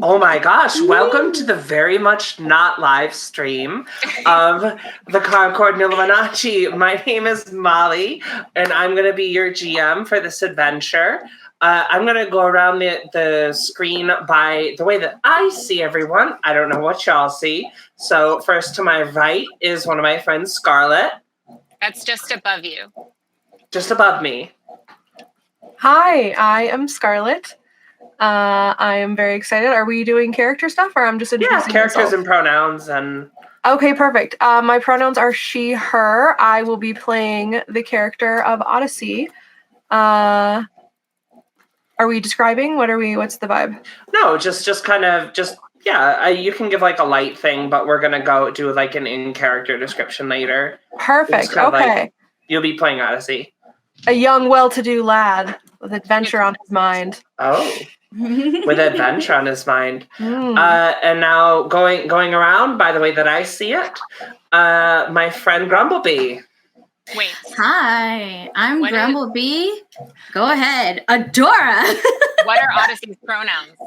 Oh my gosh, welcome to the very much not live stream of the Concord Nilamananji. My name is Molly, and I'm going to be your GM for this adventure. I'm going to go around the screen by the way that I see everyone. I don't know what y'all see. So first to my right is one of my friends, Scarlett. That's just above you. Just above me. Hi, I am Scarlett. I am very excited. Are we doing character stuff, or I'm just introducing characters myself? and pronouns and. Okay, perfect. My pronouns are she, her. I will be playing the character of Oddysey. Are we describing? What's the vibe? No, you can give like a light thing, but we're gonna go do like an in-character description later. Perfect. Okay. You'll be playing Oddysey. A young, well-to-do lad with adventure on his mind. Oh, with adventure on his mind. And now going around by the way that I see it, my friend Grumblebee. Wait. Hi, I'm Grumblebee. Go ahead. Adora. What are Oddysey's pronouns?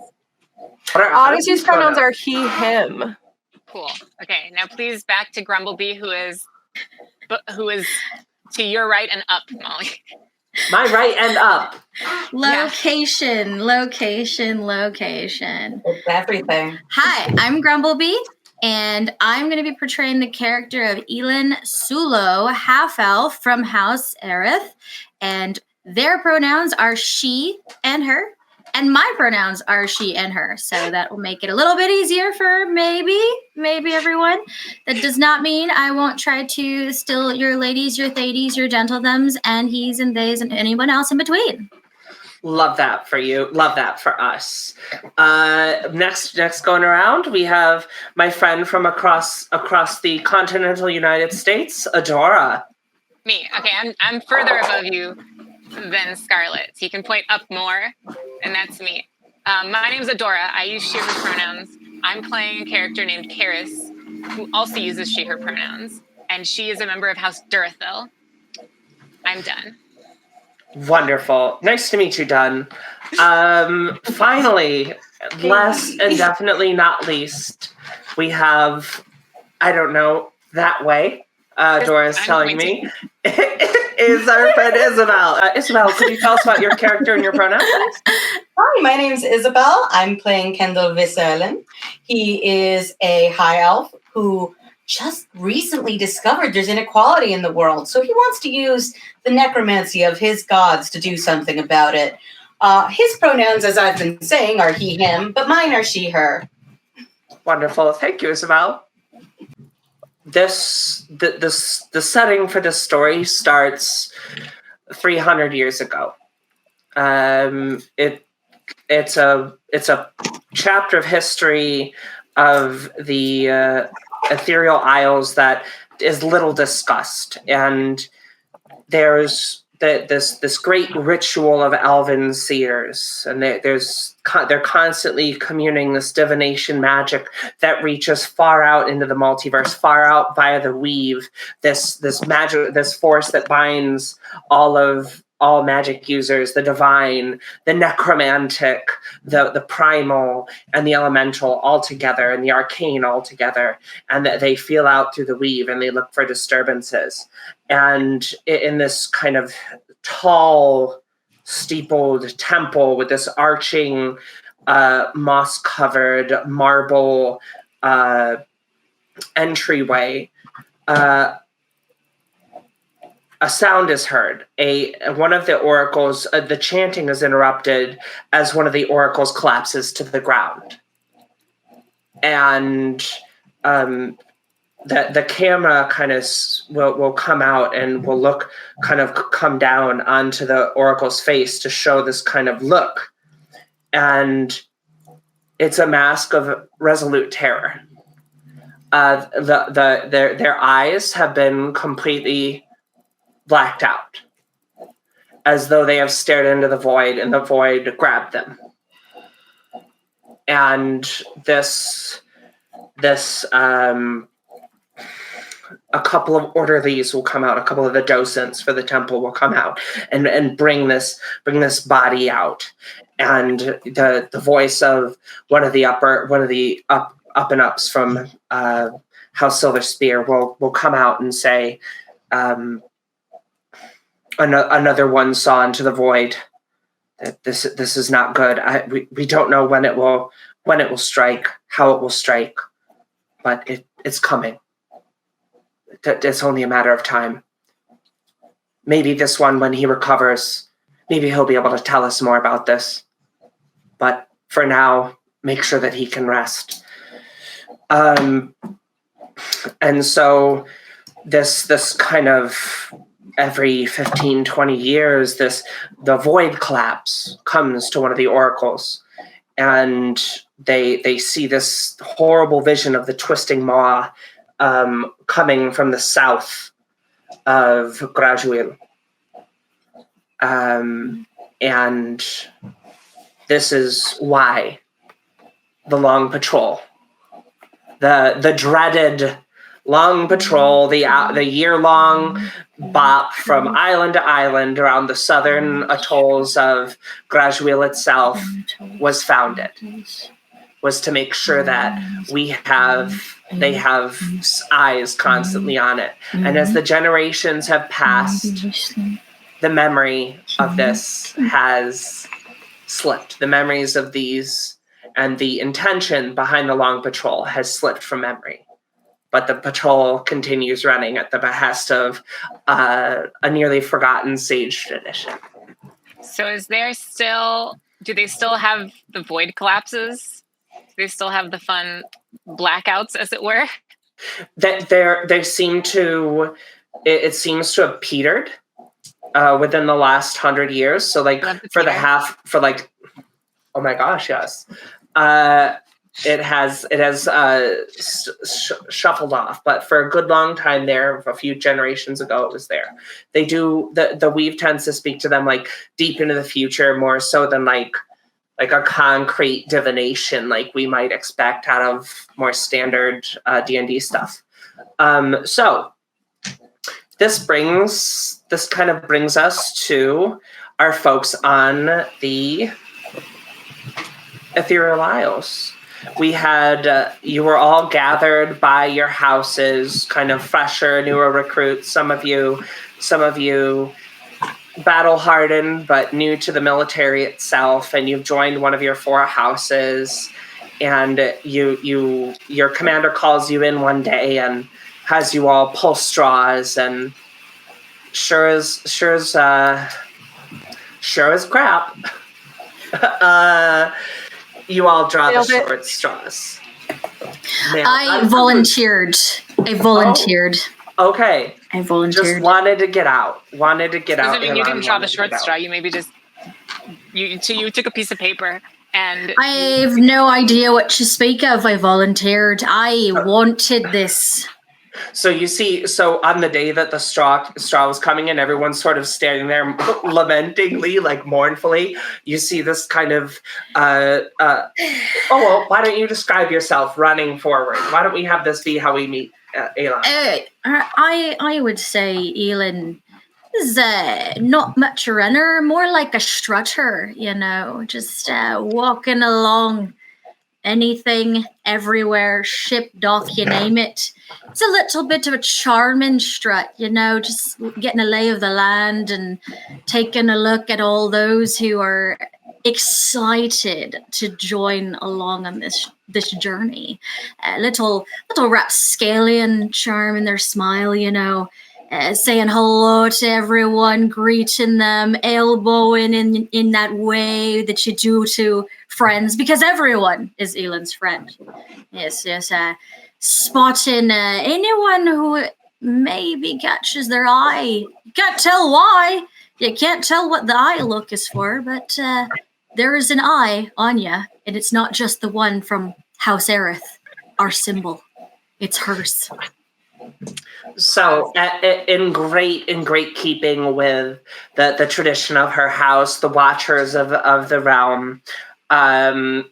Oddysey's pronouns are he, him. Cool. Okay, now please back to Grumblebee, who is to your right and up, Molly. My right and up. Location. It's everything. Hi, I'm Grumblebee, and I'm going to be portraying the character of Eilhan Sulo, half-elf from House Aerith, and their pronouns are she and her, and my pronouns are she and her, so that will make it a little bit easier for maybe everyone. That does not mean I won't try to steal your ladies, your thadies, your gentlethems, and he's and theys, and anyone else in between. Love that for you. Love that for us. Next going around, we have my friend from across the continental United States, Adora. Me. Okay, I'm further above you than Scarlett. So you can point up more, and that's me. My name's Adora. I use she, her pronouns. I'm playing a character named Carys, who also uses she, her pronouns. And she is a member of House Durethil. I'm done. Wonderful. Nice to meet you, Dunn. Finally, last and definitely not least, we have, I don't know, that way, Dora's telling me, is our friend Isabel. Isabel, could you tell us about your character and your pronouns? Hi, my name's Isabel. I'm playing Kendell Eilhan. He is a high elf who just recently discovered there's inequality in the world. So he wants to use the necromancy of his gods to do something about it. His pronouns, as I've been saying, are he, him, but mine are she, her. Wonderful. Thank you, Isabel. The setting for this story starts 300 years ago. It's a chapter of history of the Ethereal Isles that is little discussed, and there's this great ritual of elven seers, and they're constantly communing this divination magic that reaches far out into the multiverse, far out via the weave. This magic, this force that binds all magic users, the divine, the necromantic, the primal, and the elemental all together, and the arcane all together, and that they feel out through the weave and they look for disturbances. And in this kind of tall, steepled temple with this arching, moss-covered marble entryway, a sound is heard. One of the oracles, the chanting is interrupted as one of the oracles collapses to the ground. And the camera kind of will come out and will come down onto the oracle's face to show this kind of look. And it's a mask of resolute terror. Their eyes have been completely blacked out, as though they have stared into the void and the void grabbed them. And a couple of orderlies will come out, a couple of the docents for the temple will come out and bring this body out. and the voice of one of the up and ups from House Silver Spear will come out and say, another one saw into the void. That this is not good. We don't know when it will strike, how it will strike, but it's coming. It's only a matter of time. Maybe this one, when he recovers, maybe he'll be able to tell us more about this. But for now, make sure that he can rest. And so this kind of every 15, 20 years, the void collapse comes to one of the oracles, and they see this horrible vision of the twisting maw coming from the south of Graduil. And this is why the long patrol, the dreaded long patrol, the year-long bop from island to island around the southern atolls of Graduil itself was founded, was to make sure that they have eyes constantly on it. And as the generations have passed, the memory of this has slipped. The memories of these and the intention behind the long patrol has slipped from memory. But the patrol continues running at the behest of a nearly forgotten sage tradition. So do they still have the void collapses? Do they still have the fun blackouts, as it were? That they seem to, it seems to have petered within the last 100 years. So oh my gosh, yes. It has shuffled off, but for a good long time there, a few generations ago, it was there. They do, the weave tends to speak to them like deep into the future, more so than like a concrete divination like we might expect out of more standard D&D stuff. So this kind of brings us to our folks on the Ethereal Isles. We had, you were all gathered by your houses, kind of fresher, newer recruits. Some of you battle hardened, but new to the military itself. And you've joined one of your 4 houses, and your commander calls you in one day and has you all pull straws, and sure as crap. You all draw the short straws. Man, I volunteered. Oh, okay. I volunteered. Just wanted to get out. Doesn't mean you didn't draw the short straw. You maybe just you took a piece of paper and. I have no idea what to speak of. I volunteered. I wanted this. So you see, on the day that the straw was coming in, everyone's sort of standing there lamentingly, like mournfully. You see this kind of, why don't you describe yourself running forward? Why don't we have this be how we meet Eilhan? I would say Eilhan is not much a runner, more like a strutter, just walking along. Anything, everywhere, ship, dock, you name it. It's a little bit of a charming strut, just getting a lay of the land and taking a look at all those who are excited to join along on this journey. Little rapscallion charm in their smile, saying hello to everyone, greeting them, elbowing in that way that you do to friends, because everyone is Eilhan's friend. Yes, spotting anyone who maybe catches their eye. You can't tell why. You can't tell what the eye look is for, but there is an eye on you, and it's not just the one from House Aerith, our symbol. It's hers. So, in great keeping with the tradition of her house, the Watchers of the Realm,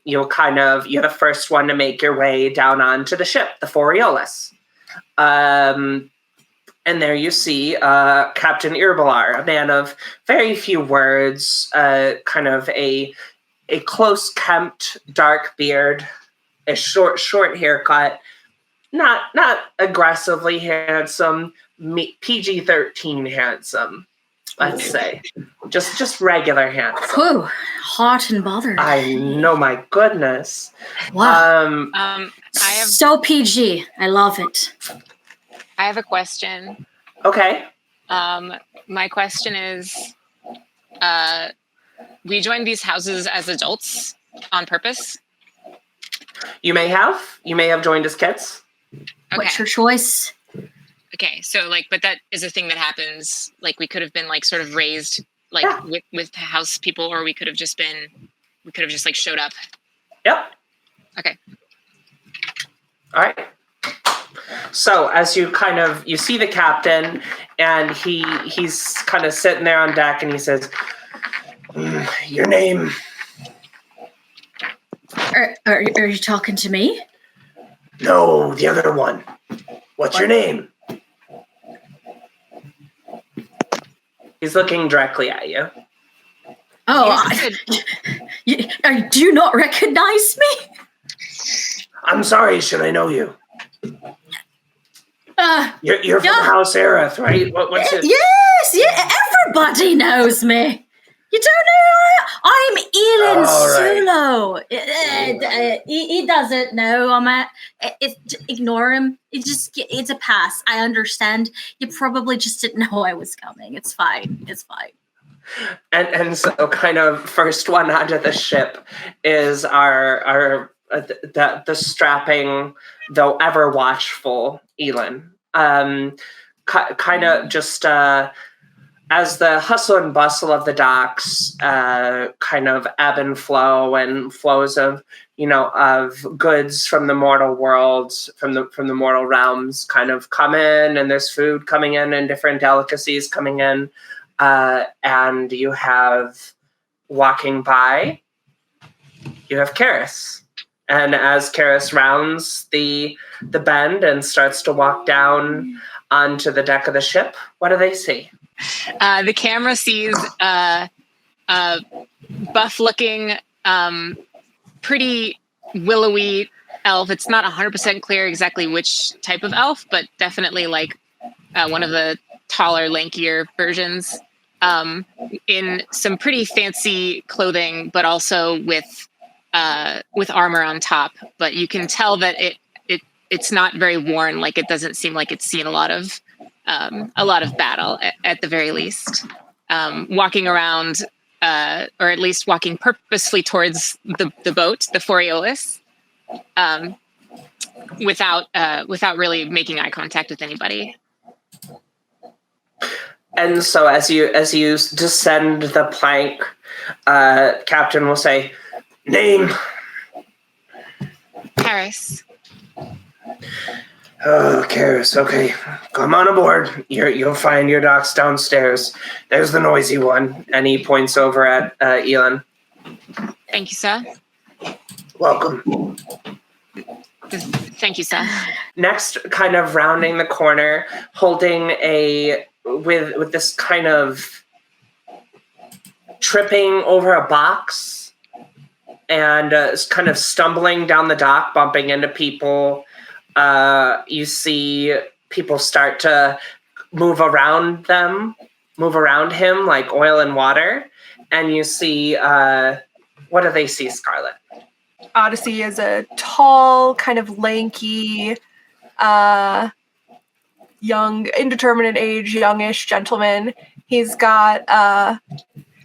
you're the first one to make your way down onto the ship, the Foreolis. And there you see Captain Irbalar, a man of very few words, kind of a a close kempt, dark beard, a short haircut, not aggressively handsome, PG-13 handsome, let's say, just regular handsome. Whew, hot and bothered. I know, my goodness. Wow. I have So PG. I love it. I have a question. Okay. My question is, we joined these houses as adults on purpose. You may have joined as kids. Okay. What's your choice? Okay, so but that is a thing that happens. Like, we could have been sort of raised with house people, or we could have just showed up. Yep. Okay. All right. So as you see the captain, and he's kind of sitting there on deck, and he says, "Your name?" Are you talking to me? No, the other one. What's your name? He's looking directly at you. Oh, do you not recognize me? I'm sorry, should I know you? You're from House Aerith, right? What's it? Yes, yeah, everybody knows me. You don't know? I'm Eilhan Sulo. He doesn't know. Ignore him. It's a pass. I understand. You probably just didn't know I was coming. It's fine. It's fine. And so kind of first one onto the ship is the strapping, though ever watchful Eilhan. Kind of just as the hustle and bustle of the docks kind of ebb and flow, and flows of goods from the mortal worlds, from the mortal realms kind of come in, and there's food coming in and different delicacies coming in, and you have walking by, you have Carys. And as Carys rounds the bend and starts to walk down onto the deck of the ship, what do they see? The camera sees a buff-looking, pretty willowy elf. It's not 100% clear exactly which type of elf, but definitely one of the taller, lankier versions, in some pretty fancy clothing, but also with armor on top. But you can tell that it's not very worn. It doesn't seem like it's seen a lot of battle at the very least. Walking around, or at least walking purposefully towards the boat, the Foreolis, without really making eye contact with anybody. And so as you descend the plank, Captain will say, "Name?" Carys. Oh, Carys, okay. Come on aboard. You'll find your docks downstairs. There's the noisy one. And he points over at Eilhan. Thank you, sir. Welcome. Thank you, sir. Next, kind of rounding the corner, holding with this kind of tripping over a box, and kind of stumbling down the dock, bumping into people. You see people start to move around him like oil and water. And you see, what do they see, Scarlet? Oddysey is a tall, kind of lanky, young, indeterminate age, youngish gentleman. He's got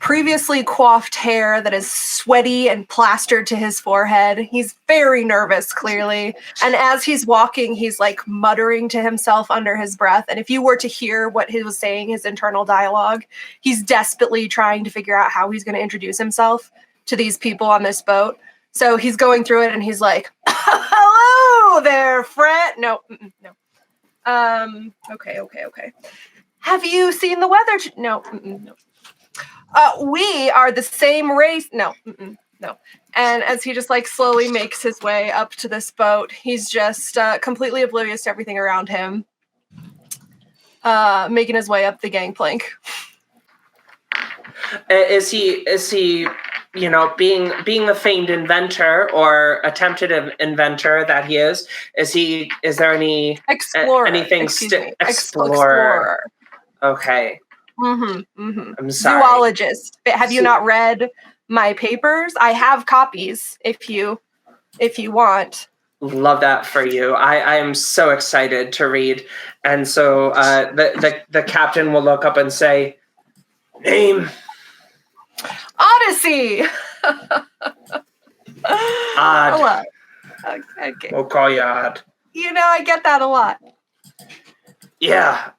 previously coiffed hair that is sweaty and plastered to his forehead. He's very nervous, clearly. And as he's walking, he's muttering to himself under his breath. And if you were to hear what he was saying, his internal dialogue, he's desperately trying to figure out how he's going to introduce himself to these people on this boat. So he's going through it and he's like, "Hello there, friend." No. Okay. Have you seen the weather? No. We are the same race. No. And as he just slowly makes his way up to this boat, he's just completely oblivious to everything around him, making his way up the gangplank. Is he being the famed inventor or attempted inventor that he is there any Explorer. anything Explorer. Okay. I'm sorry. Zoologist. Have you not read my papers? I have copies if you want. Love that for you. I am so excited to read. And so the captain will look up and say, name. Oddysey. Odd. Hello. Okay. We'll call you Odd. I get that a lot. Yeah.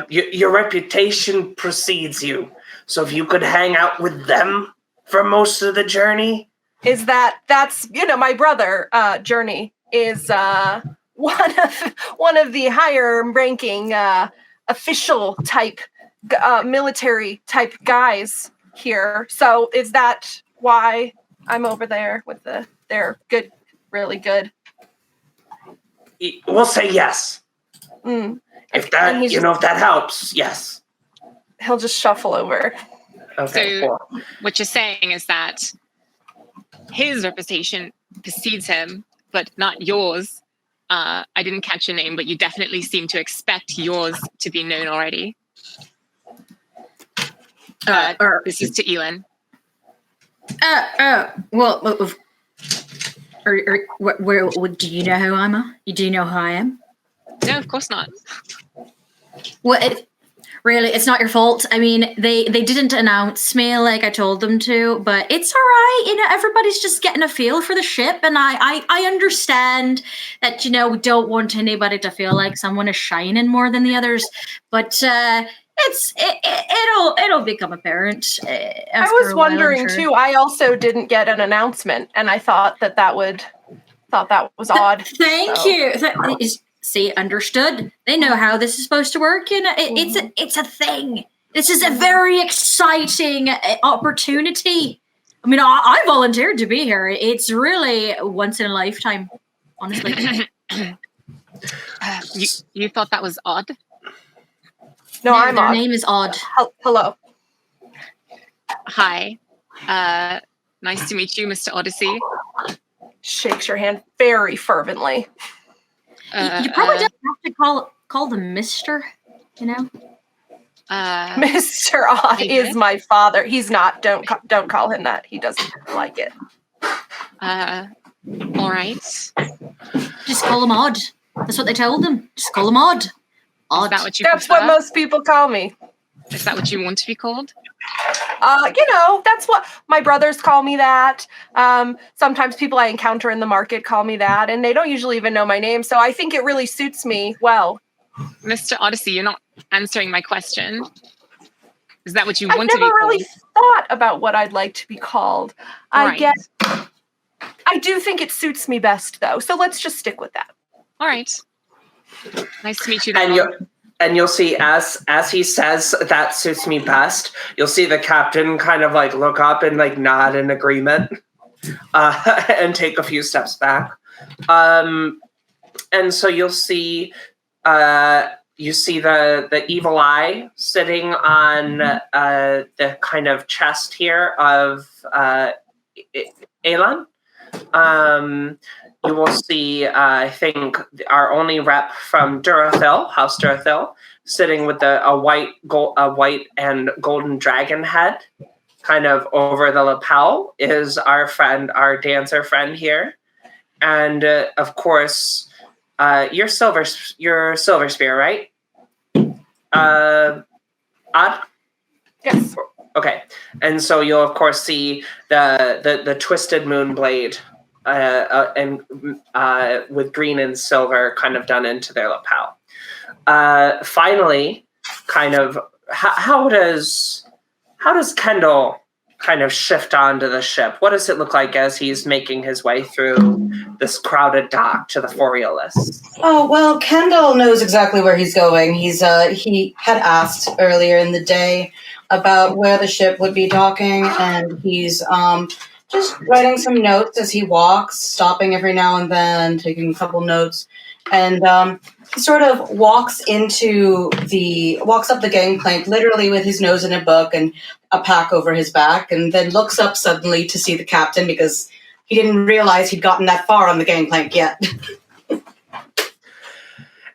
Your reputation precedes you. So if you could hang out with them for most of the journey. That's my brother, Journey, is one of the higher ranking official type military type guys here. So is that why I'm over there with they're good, really good? We'll say yes. If that if that helps, yes. He'll just shuffle over. Okay. So cool. what you're saying is that his reputation precedes him, but not yours. I didn't catch your name, but you definitely seem to expect yours to be known already. This is to Eilhan. Do you know who I'm? Do you know who I am? No, of course not. Well, really, it's not your fault. I mean, they didn't announce me like I told them to, but it's all right. Everybody's just getting a feel for the ship, and I understand that, we don't want anybody to feel like someone is shining more than the others, but it'll become apparent. I was wondering too. I also didn't get an announcement, and I thought that was odd. Thank you. See, understood. They know how this is supposed to work, and it's a thing. This is a very exciting opportunity. I mean, I volunteered to be here. It's really once in a lifetime, honestly. You thought that was odd? No, I'm their odd. name is Odd. Hello. Hi. Nice to meet you, Mr. Oddysey. Shakes your hand very fervently. You probably don't have to call them Mr., Mr. Odd is my father. He's not. Don't call him that. He doesn't like it. All right. Just call him Odd. That's what they told them. Just call him Odd. Odd. Is that what you That's prefer? what most people call me. Is that what you want to be called? That's what my brothers call me that. Sometimes people I encounter in the market call me that, and they don't usually even know my name. So I think it really suits me well. Mr. Oddysey, you're not answering my question. Is that what you want to be called? I've never really thought about what I'd like to be called. Right. I do think it suits me best, though. So let's just stick with that. All right. Nice to meet you. Then. And you'll see as he says that suits me best, you'll see the captain kind of like look up and like nod in agreement, and take a few steps back. And so you'll see the evil eye sitting on the kind of chest here of Eilhan. You will see, I think, our only rep from House Durathil, sitting with a white and golden dragon head, kind of over the lapel, is our dancer friend here, and of course, your silver spear, right? Odd. Yes. Okay, and so you'll of course see the twisted moon blade. And with green and silver kind of done into their lapel. Finally, kind of, how does Kendell kind of shift onto the ship? What does it look like as he's making his way through this crowded dock to the Foreolis? Oh, well, Kendell knows exactly where he's going. He had asked earlier in the day about where the ship would be docking, and he's just writing some notes as he walks, stopping every now and then, taking a couple notes, And he sort of walks up the gangplank, literally with his nose in a book and a pack over his back, and then looks up suddenly to see the captain because he didn't realize he'd gotten that far on the gangplank yet.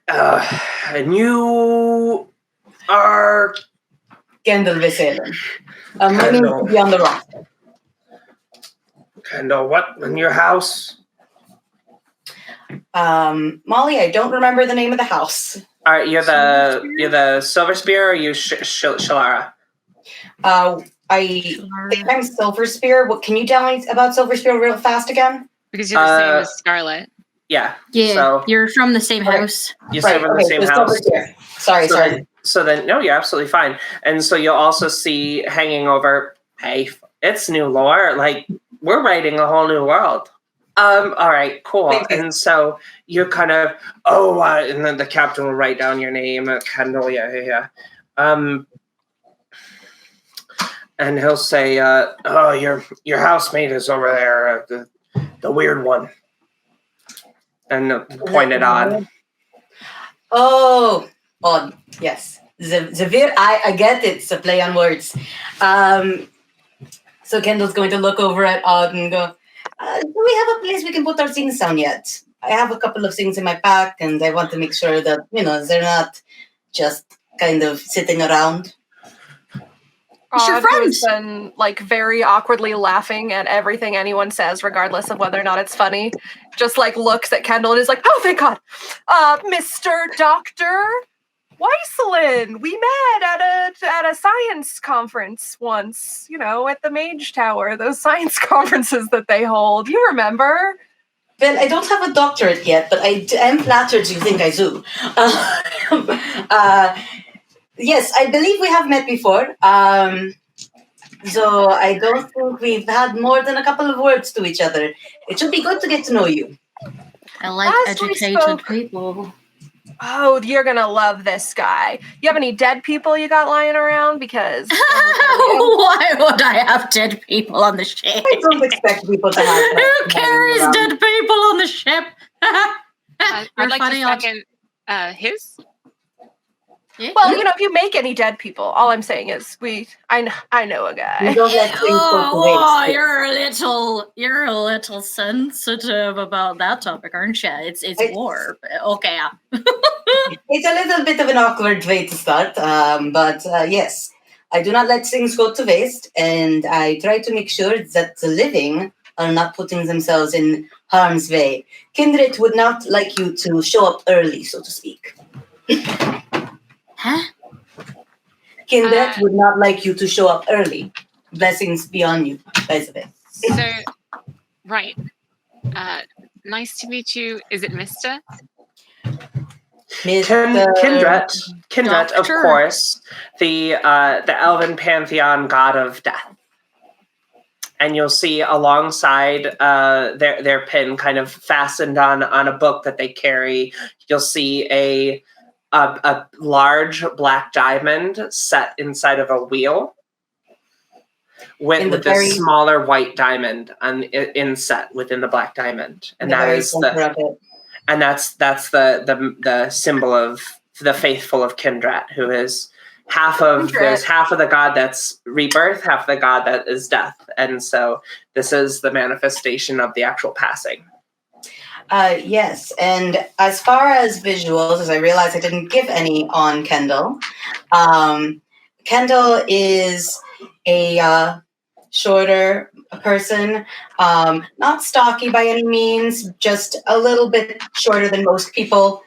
And you are Kendell Eilhan. My name will be on the roster. Kendell, what in your house? Molly, I don't remember the name of the house. All right, you're the Silver Spear, or you Shalara? I think I'm Silver Spear. What can you tell me about Silver Spear real fast again? Because you're the same as Scarlet. Yeah. Yeah, So you're from the same house. you're from the same house. Sorry. So then, no, you're absolutely fine. And so you'll also see hanging over, hey, it's new lore. Like, we're writing a whole new world. All right, cool. And so you're kind of, and then the captain will write down your name, Kendell, yeah. And he'll say, your housemate is over there, the weird one. And point it on. Oh, odd. Yes. Zavir, I get it. It's a play on words. So Kendall's going to look over at Odd and go, do we have a place we can put our things down yet? I have a couple of things in my pack, and I want to make sure that, they're not just kind of sitting around. It's your Odd, friends. who's been very awkwardly laughing at everything anyone says, regardless of whether or not it's funny. Just looks at Kendall and is like, "Oh, thank God, Mr. Doctor Weiselin, we met at a science conference once. At the Mage Tower, those science conferences that they hold. You remember?" Well, I don't have a doctorate yet, but I am flattered you think I do. Yes, I believe we have met before. So I don't think we've had more than a couple of words to each other. It should be good to get to know you. I like As we educated spoke- people. Oh, you're gonna love this guy. You have any dead people you got lying around? Because Why would I have dead people on the ship? I don't expect people to have Who carries dead people on the ship? I'd like funny, to second his. Yeah. well, if you make any dead people, all I'm saying is I know a You guy. don't let things go to waste. You're a little sensitive about that topic, aren't you? It's war. Okay. Yeah. It's a little bit of an awkward way to start, but yes, I do not let things go to waste, and I try to make sure that the living are not putting themselves in harm's way. Kindred would not like you to show up early, so to speak. Huh? Kindred would not like you to show up early. Blessings be on you, by the way. So, right. Nice to meet you. Is it Mr.? Kindred, of Doctor. course, the Elven pantheon god of death. And you'll see alongside their pin, kind of fastened on a book that they carry, you'll see a large black diamond set inside of a wheel with a smaller white diamond inset within the black diamond, and that's the symbol of the faithful of Kindred, who is there's half of the god that's rebirth, half of the god that is death, and so this is the manifestation of the actual passing. Yes, and as far as visuals, as I realized I didn't give any on Kendell, Kendell is a shorter person, not stocky by any means, just a little bit shorter than most people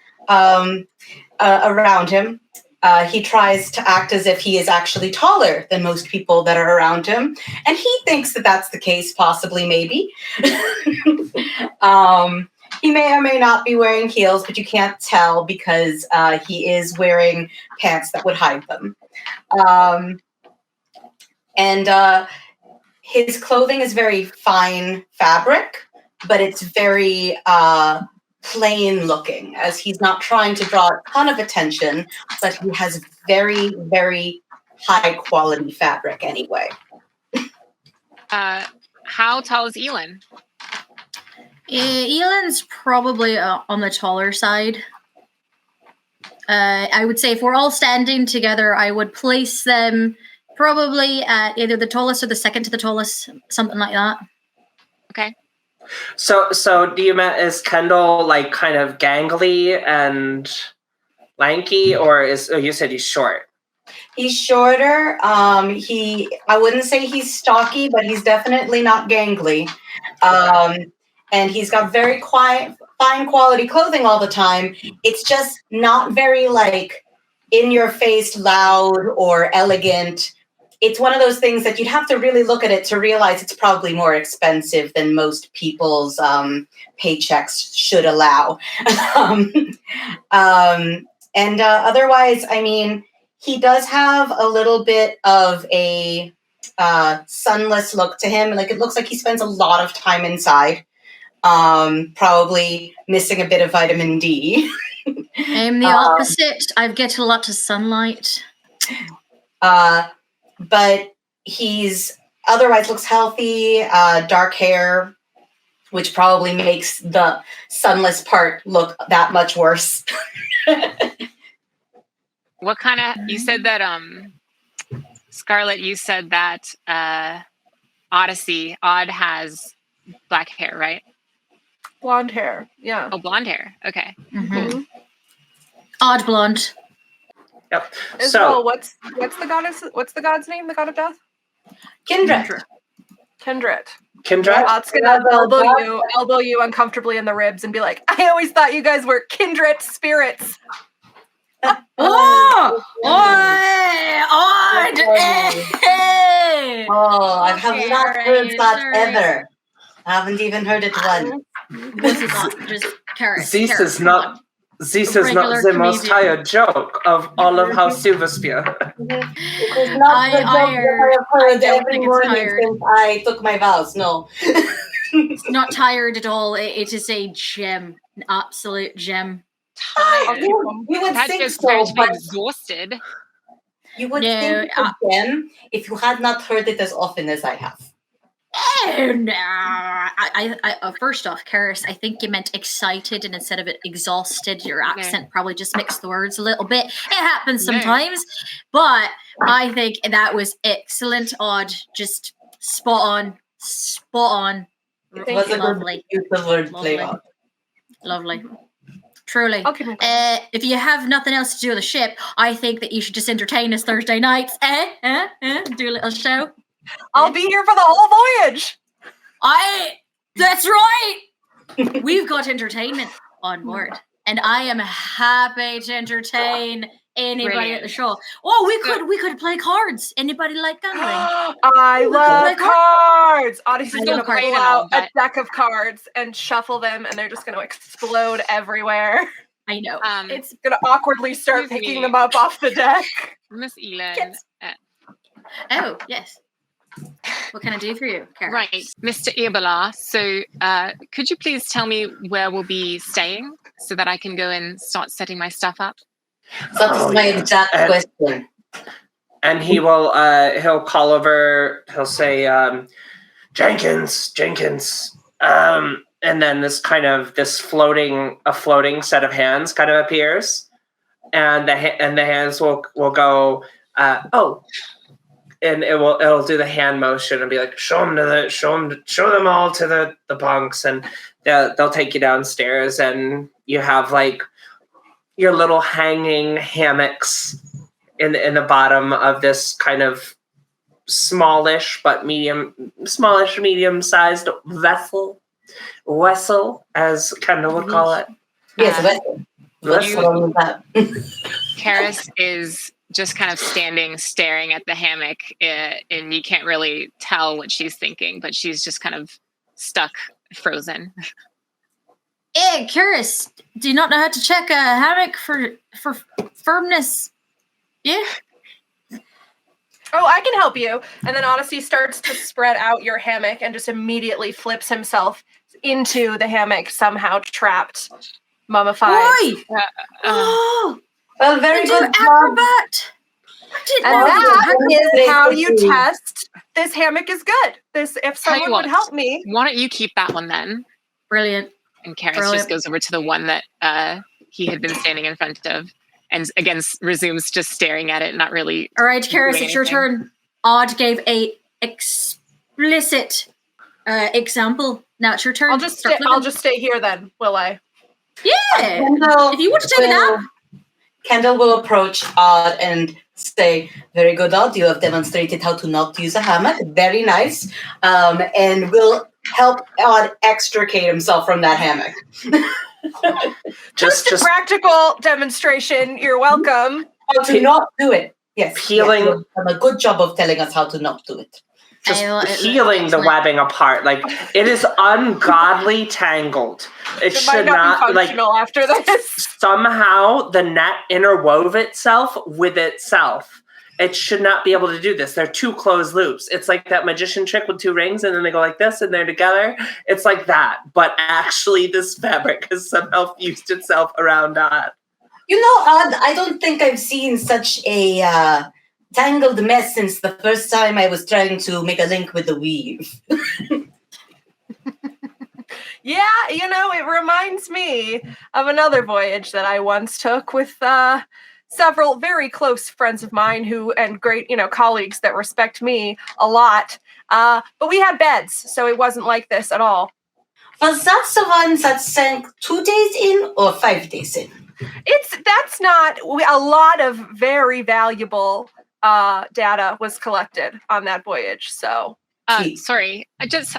around him. He tries to act as if he is actually taller than most people that are around him, and he thinks that that's the case, possibly, maybe. He may or may not be wearing heels, but you can't tell because he is wearing pants that would hide them. And his clothing is very fine fabric, but it's very plain looking, as he's not trying to draw a ton of attention, but he has very, very high quality fabric anyway. How tall is Eilhan? Eilhan's probably on the taller side. I would say if we're all standing together, I would place them probably at either the tallest or the second to the tallest, something like that. Okay. So do you mean is Kendell like kind of gangly and lanky, or you said he's short? He's shorter. I wouldn't say he's stocky, but he's definitely not gangly. And he's got very fine quality clothing all the time. It's just not very like in your face, loud or elegant. It's one of those things that you'd have to really look at it to realize it's probably more expensive than most people's paychecks should allow. Otherwise, I mean, he does have a little bit of a sunless look to him. Like, it looks like he spends a lot of time inside, probably missing a bit of vitamin D. I'm the opposite. I get a lot of sunlight. But he's otherwise looks healthy, dark hair, which probably makes the sunless part look that much worse. What kind of, you said that, Scarlett, you said that Oddysey, Odd has black hair, right? Blonde hair, yeah. Oh, blonde hair. Okay. Mm-hmm. Odd blonde. Yep. Isabel, what's the god's name? The god of death? Kindred. Kindred. Kindred? gonna elbow you uncomfortably in the ribs and be like, I always thought you guys were kindred spirits. Oh, Odd! Hey! Oh, I have not heard that ever. I haven't even heard it once. This is not just Carys. This is not the most tired joke of all of House Silverspear. It is not the joke that I have heard every morning since I took my vows. No. It's not tired at all. It is a gem, an absolute gem. Tired. You would That think just so, sounds but exhausted. you would think of them if you had not heard it as often as I have. Oh, no. I first off, Carys, I think you meant excited, and instead of it exhausted, your accent probably just mixed the words a little bit. It happens sometimes, but I think that was excellent. Odd, just spot on. It was a Lovely. good use of wordplay. Lovely. Truly. Okay. If you have nothing else to do with the ship, I think that you should just entertain us Thursday nights. Do a little show. I'll be here for the whole voyage. That's right. We've got entertainment on board, and I am happy to entertain anybody at the show. Oh, we could play cards. Anybody like gambling? I love cards. Odyssey's gonna cards pull and all, out a deck of cards and shuffle them, and they're just gonna explode everywhere. I know. It's gonna awkwardly start Excuse picking me. them up off the deck. Miss Eilhan. Yes. Oh, yes. What can I do for you, Carys? Right, Mr. Iabala. So, could you please tell me where we'll be staying so that I can go and start setting my stuff up? That's my exact question. And he will he'll call over, he'll say, Jenkins, and then this floating set of hands kind of appears, and the hands will go, and it'll do the hand motion and be like, show them all to the bunks, and they'll take you downstairs, and you have like your little hanging hammocks in the bottom of this kind of smallish medium-sized vessel, as Kendell would call it. Yes, vessel. Carys is just kind of staring at the hammock, and you can't really tell what she's thinking, but she's just kind of stuck, frozen. Hey, Carys, do you not know how to check a hammock for firmness? Yeah. Oh, I can help you. And then Odyssey starts to spread out your hammock and just immediately flips himself into the hammock, somehow trapped, mummified. Well, very good acrobat. And that is how you test this hammock is good. If someone would help me. Why don't you keep that one then? Brilliant. And Carys just goes over to the one that he had been standing in front of, and again resumes just staring at it, not really. All right, Carys, doing it's your anything. turn. Odd gave a explicit example. Now it's your turn. I'll just stay here then, will I? Yeah. Kendell If you want to take a nap. Kendell will approach Odd and say, "Very good, Odd. You have demonstrated how to not use a hammock. Very nice." And will help Odd extricate himself from that hammock. Just a practical demonstration. You're welcome. How to not do it. Yes. Peeling. Yes, you've done a good job of telling us how to not do it. Just peeling the webbing apart. Like, it is ungodly tangled. It should might not be like functional after this. somehow the net interwove itself with itself. It should not be able to do this. They're two closed loops. It's like that magician trick with two rings and then they go like this and they're together. It's like that. But actually this fabric has somehow fused itself around that. You know, Odd, I don't think I've seen such a tangled mess since the first time I was trying to make a link with the weave. Yeah, it reminds me of another voyage that I once took with several very close friends of mine and great, colleagues that respect me a lot. But we had beds, so it wasn't like this at all. Was that the one that sank 2 days in or 5 days in? That's not a lot of very valuable data was collected on that voyage. So, sorry, I just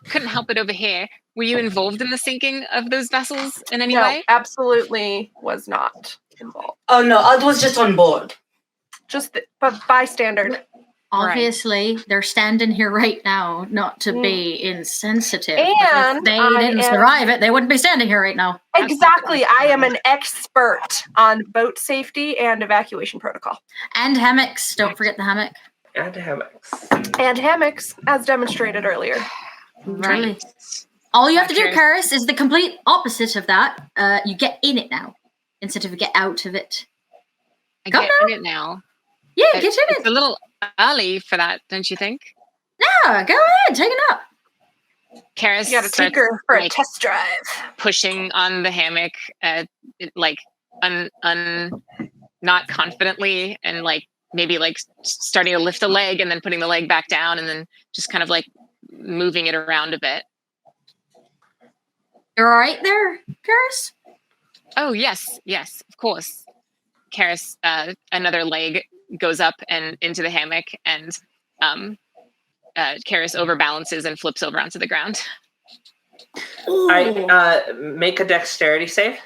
couldn't help it over here. Were you involved in the sinking of those vessels in any no, way? absolutely was not involved. Oh no, Odd was just on board. Just bystander. Obviously, they're standing here right now, not to be insensitive. And if they didn't survive it, they wouldn't be standing here right now. Exactly. I am an expert on boat safety and evacuation protocol. And hammocks. Don't forget the hammock. And hammocks. And hammocks, as demonstrated earlier. Really. All you have to do, Carys, is the complete opposite of that. You get in it now, instead of get out of it. I get in it now. Yeah, get in it. It's a little early for that, don't you think? Yeah, go ahead, take it up. Carys You got to take her for a test drive. Pushing on the hammock, not confidently, and maybe starting to lift a leg and then putting the leg back down and then just kind of moving it around a bit. You're all right there, Carys? Oh, yes, of course. Carys, another leg goes up and into the hammock, and Carys overbalances and flips over onto the ground. I make a dexterity save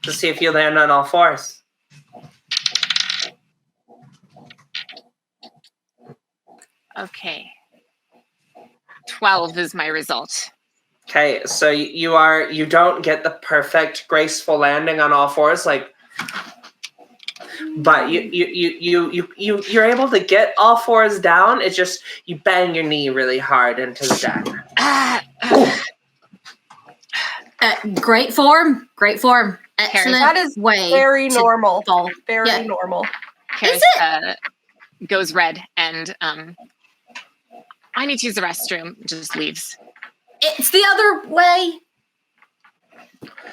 to see if you land on all fours. Okay. 12 is my result. Okay, so you don't get the perfect graceful landing on all fours, but you're able to get all fours down. It's just you bang your knee really hard into the deck. Great form. Excellent. That is very normal. Fall. Very normal. Carys goes red and I need to use the restroom. Just leaves. It's the other way.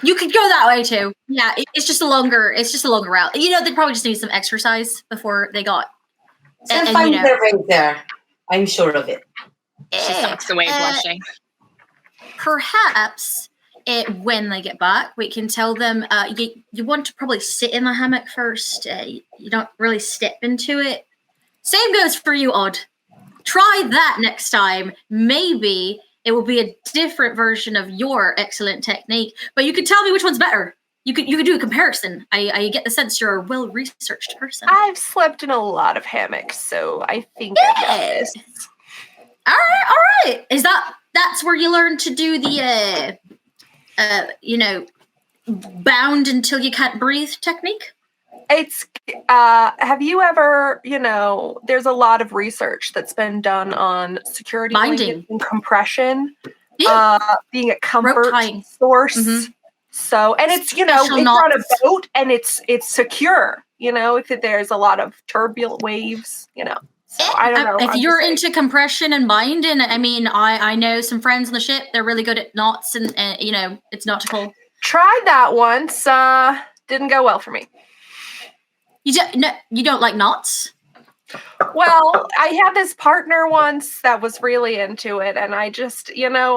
You could go that way too. Yeah, it's just a longer route. They probably just need some exercise before they got. They're right there. I'm sure of it. She sucks away blushing. Perhaps when they get back, we can tell them you want to probably sit in the hammock first. You don't really step into it. Same goes for you, Odd. Try that next time. Maybe it will be a different version of your excellent technique, but you can tell me which one's better. You could do a comparison. I get the sense you're a well-researched person. I've slept in a lot of hammocks, so I think I got this. All right. Is that's where you learn to do the bound until you can't breathe technique? It's have you ever, there's a lot of research that's been done on security binding and compression, yeah. Being a comfort source. Mm-hmm. So, and it's, it's on a boat and it's secure, if there's a lot of turbulent waves, So I don't know. If you're into compression and bind, and I mean, I know some friends on the ship. They're really good at knots, and you know, it's nautical. Tried that once. Didn't go well for me. You don't like knots? Well, I had this partner once that was really into it, and I just,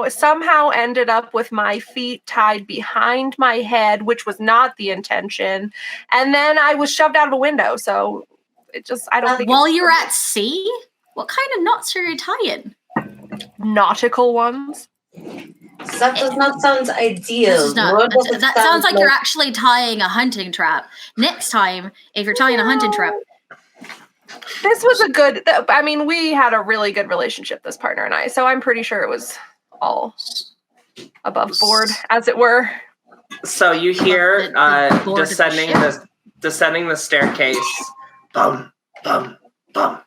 somehow ended up with my feet tied behind my head, which was not the intention. And then I was shoved out of a window. So I don't think. While you're at sea, what kind of knots are you tying? Nautical ones. That does not sound ideal. That sounds like you're actually tying a hunting trap. Next time, if you're tying a hunting trap. This was we had a really good relationship, this partner and I, so I'm pretty sure it was all above board, as it were. So you hear descending the staircase, bum, bum, bum.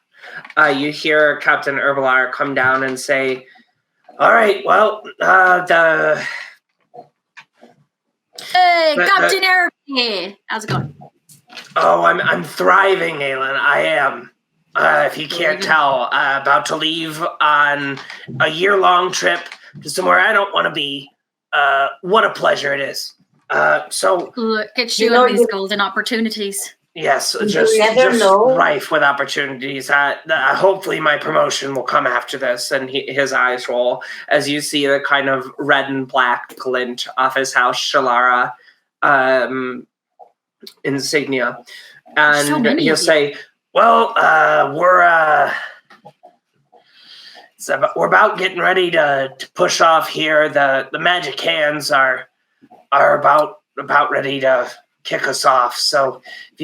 You hear Captain Herbalar come down and say, all right, well, Hey, Captain Herbalar! How's it going? Oh, I'm thriving, Eilhan. I am. If you can't tell, about to leave on a year-long trip to somewhere I don't want to be. What a pleasure it is. Look at you and these golden opportunities. Yes, just rife with opportunities. Hopefully my promotion will come after this. And his eyes roll as you see the kind of red and black glint off his house Shalara insignia. And he'll say, well, we're about getting ready to push off here. The magic hands are about ready to kick us off. So if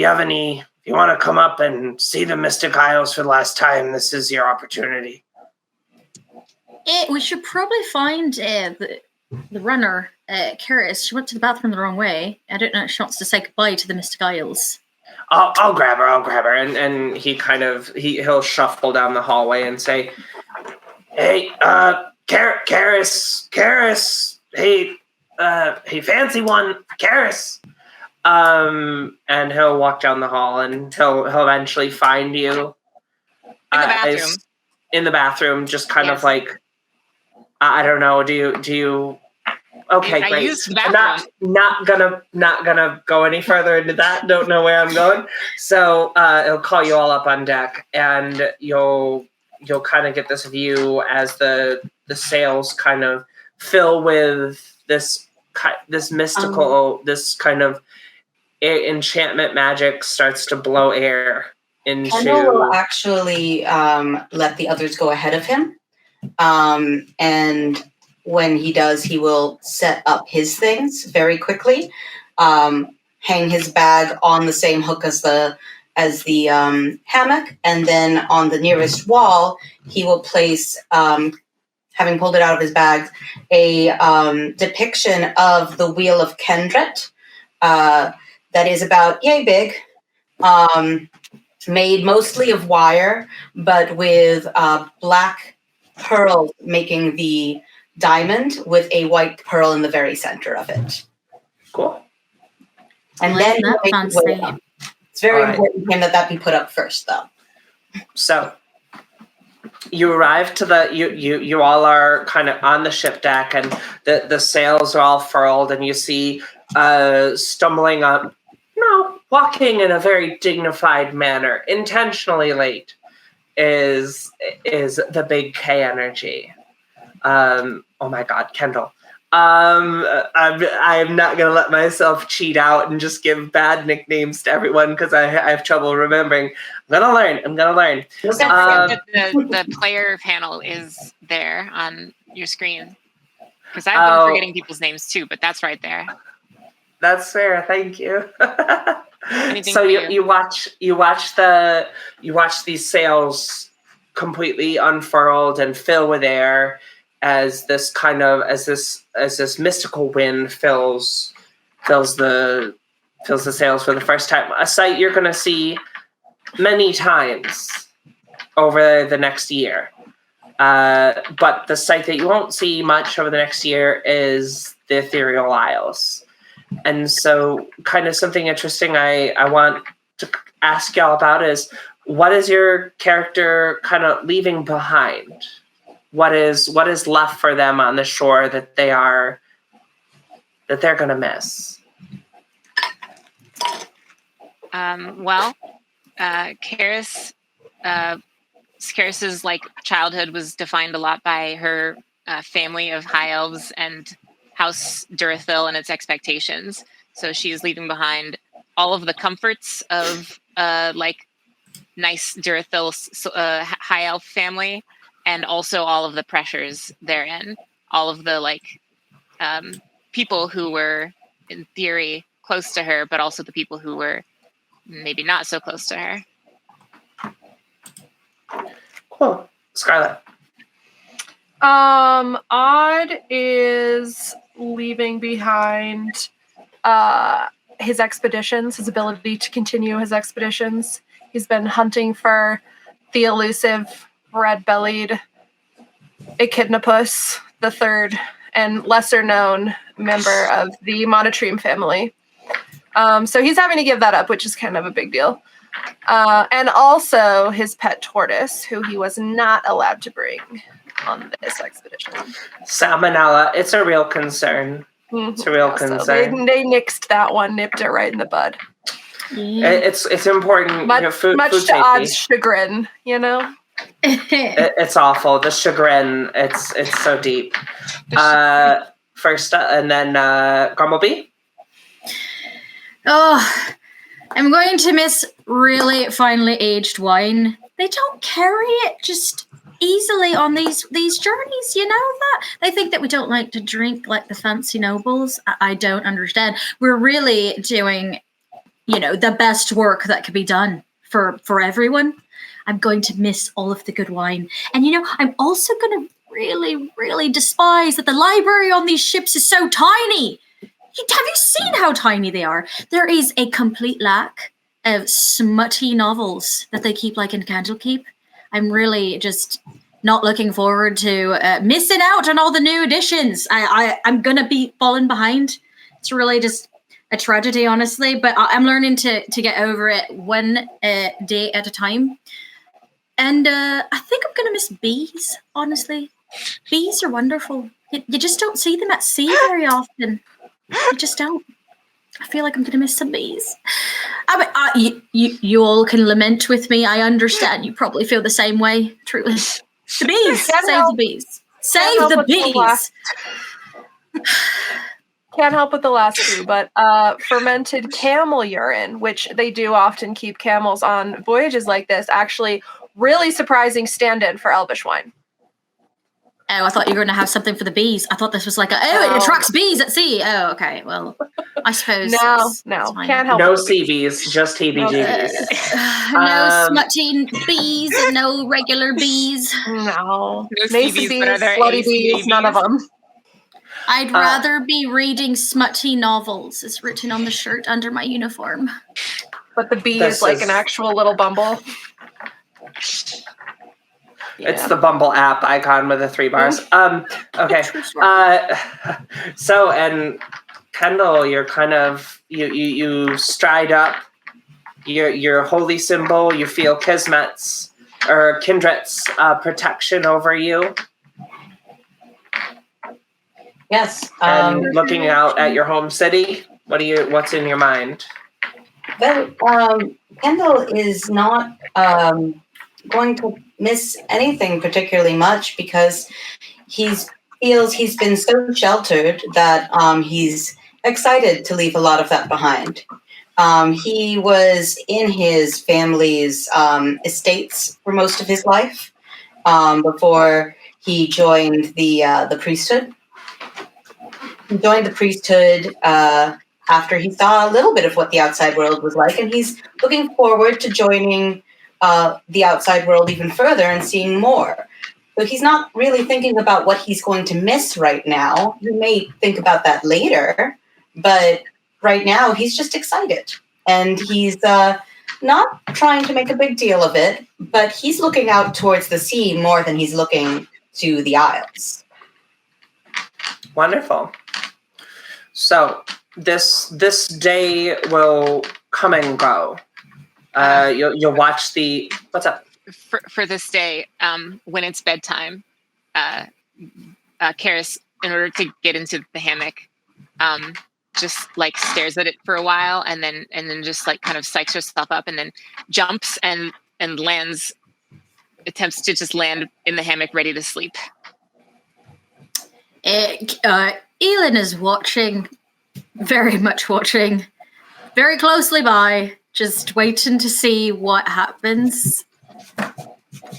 you want to come up and see the Mystic Isles for the last time, this is your opportunity. We should probably find the runner, Carys. She went to the bathroom the wrong way. I don't know if she wants to say goodbye to the Mystic Isles. I'll grab her. And he'll shuffle down the hallway and say, hey, Carys, hey, fancy one, Carys. And he'll walk down the hall and he'll eventually find you in the bathroom, just kind of like, I don't know. Do you? Okay, great. I'm not gonna go any further into that. Don't know where I'm going. So it'll call you all up on deck, and you'll kind of get this view as the sails kind of fill with this mystical, this kind of enchantment magic starts to blow air into. Kendell will actually let the others go ahead of him, and when he does, he will set up his things very quickly, hang his bag on the same hook as the hammock, and then on the nearest wall, he will place, having pulled it out of his bag, a depiction of the Wheel of Kendret that is about yay big, made mostly of wire, but with black pearl making the diamond with a white pearl in the very center of it. Cool. And then it's very important to him that be put up first, though. So you arrive to you all are kind of on the ship deck, and the sails are all furled, and you see stumbling up, walking in a very dignified manner, intentionally late, is the big K energy. Oh my God, Kendell. I'm not gonna let myself cheat out and just give bad nicknames to everyone because I have trouble remembering. I'm gonna learn. The player panel is there on your screen because I've been forgetting people's names too, but that's right there. That's fair. Thank you. Anything so for you watch these sails completely unfurled and fill with air as this mystical wind fills the sails for the first time. A sight you're going to see many times over the next year. But the sight that you won't see much over the next year is the Ethereal Isles. And so kind of something interesting I want to ask y'all about is, what is your character kind of leaving behind? What is left for them on the shore that they're going to miss? Carys's childhood was defined a lot by her family of high elves and House Durathil and its expectations. So she's leaving behind all of the comforts of nice Durathil high elf family, and also all of the pressures therein. All of the people who were in theory close to her, but also the people who were maybe not so close to her. Cool. Scarlett. Odd is leaving behind his expeditions, his ability to continue his expeditions. He's been hunting for the elusive red-bellied Echidnapus, the third and lesser-known member of the Monotreme family. So he's having to give that up, which is kind of a big deal. And also his pet tortoise, who he was not allowed to bring on this expedition. Salmonella, it's a real concern. It's a real concern. So they nixed that one, nipped it right in the bud. It's important. Much food to safety. Odd's chagrin, It's awful. The chagrin. It's so deep. First, and then Grumblebee. Oh, I'm going to miss really finely aged wine. They don't carry it just easily on these journeys, that? They think that we don't like to drink like the fancy nobles. I don't understand. We're really doing, the best work that could be done for everyone. I'm going to miss all of the good wine. And, I'm also going to really, really despise that the library on these ships is so tiny. Have you seen how tiny they are? There is a complete lack of smutty novels that they keep in Candlekeep. I'm really just not looking forward to missing out on all the new editions. I'm going to be falling behind. It's really just a tragedy, honestly, but I'm learning to get over it one day at a time. And I think I'm going to miss bees, honestly. Bees are wonderful. You just don't see them at sea very often. You just don't. I feel like I'm going to miss some bees. You all can lament with me. I understand. You probably feel the same way, truly. The bees. Save the bees. Save the bees. Can't help with the last two, but fermented camel urine, which they do often keep camels on voyages like this, actually really surprising stand-in for Elvish wine. Oh, I thought you were going to have something for the bees. I thought this was it attracts bees at sea. Oh, okay. Well, I suppose. No, can't help. No sea bees, just heebie-jeebies. No smutty bees and no regular bees. No Mason bees, slutty bees, none of them. I'd rather be reading smutty novels. It's written on the shirt under my uniform. But the bee is an actual little bumble. It's the Bumble app icon with the 3 bars. Okay. So, and Kendell, you're kind of, you stride up your holy symbol. You feel Kismet's or Kindred's protection over you. Yes. And looking out at your home city, what's in your mind? Well, Kendell is not going to miss anything particularly much because he feels he's been so sheltered that he's excited to leave a lot of that behind. He was in his family's estates for most of his life before he joined the priesthood. He joined the priesthood after he saw a little bit of what the outside world was like, and he's looking forward to joining the outside world even further and seeing more. So he's not really thinking about what he's going to miss right now. He may think about that later, but right now he's just excited. And he's not trying to make a big deal of it, but he's looking out towards the sea more than he's looking to the Isles. Wonderful. So this day will come and go. You'll watch the what's up for this day. When it's bedtime, Carys, in order to get into the hammock, just like stares at it for a while, and then just like kind of psychs herself up, and then jumps and lands. Attempts to just land in the hammock, ready to sleep. Eilhan is watching, very much watching, very closely by, just waiting to see what happens.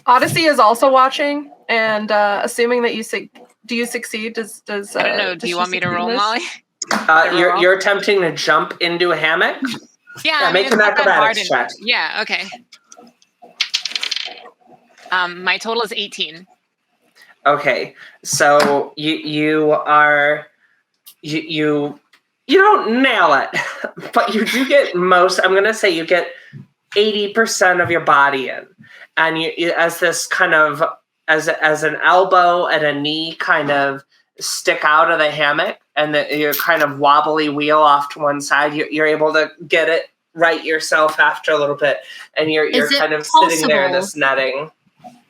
Oddysey is also watching, and assuming that do you succeed? Does I don't know. Do you want me to roll, Molly? You're attempting to jump into a hammock? Yeah, make an acrobatics check. Yeah, okay. My total is 18. Okay, so you don't nail it, but you do get most. I'm gonna say you get 80% of your body in, and you as this kind of as an elbow and a knee kind of stick out of the hammock, and you're kind of wobbly wheel off to one side. You're able to get it right yourself after a little bit, and you're kind of sitting there in this netting.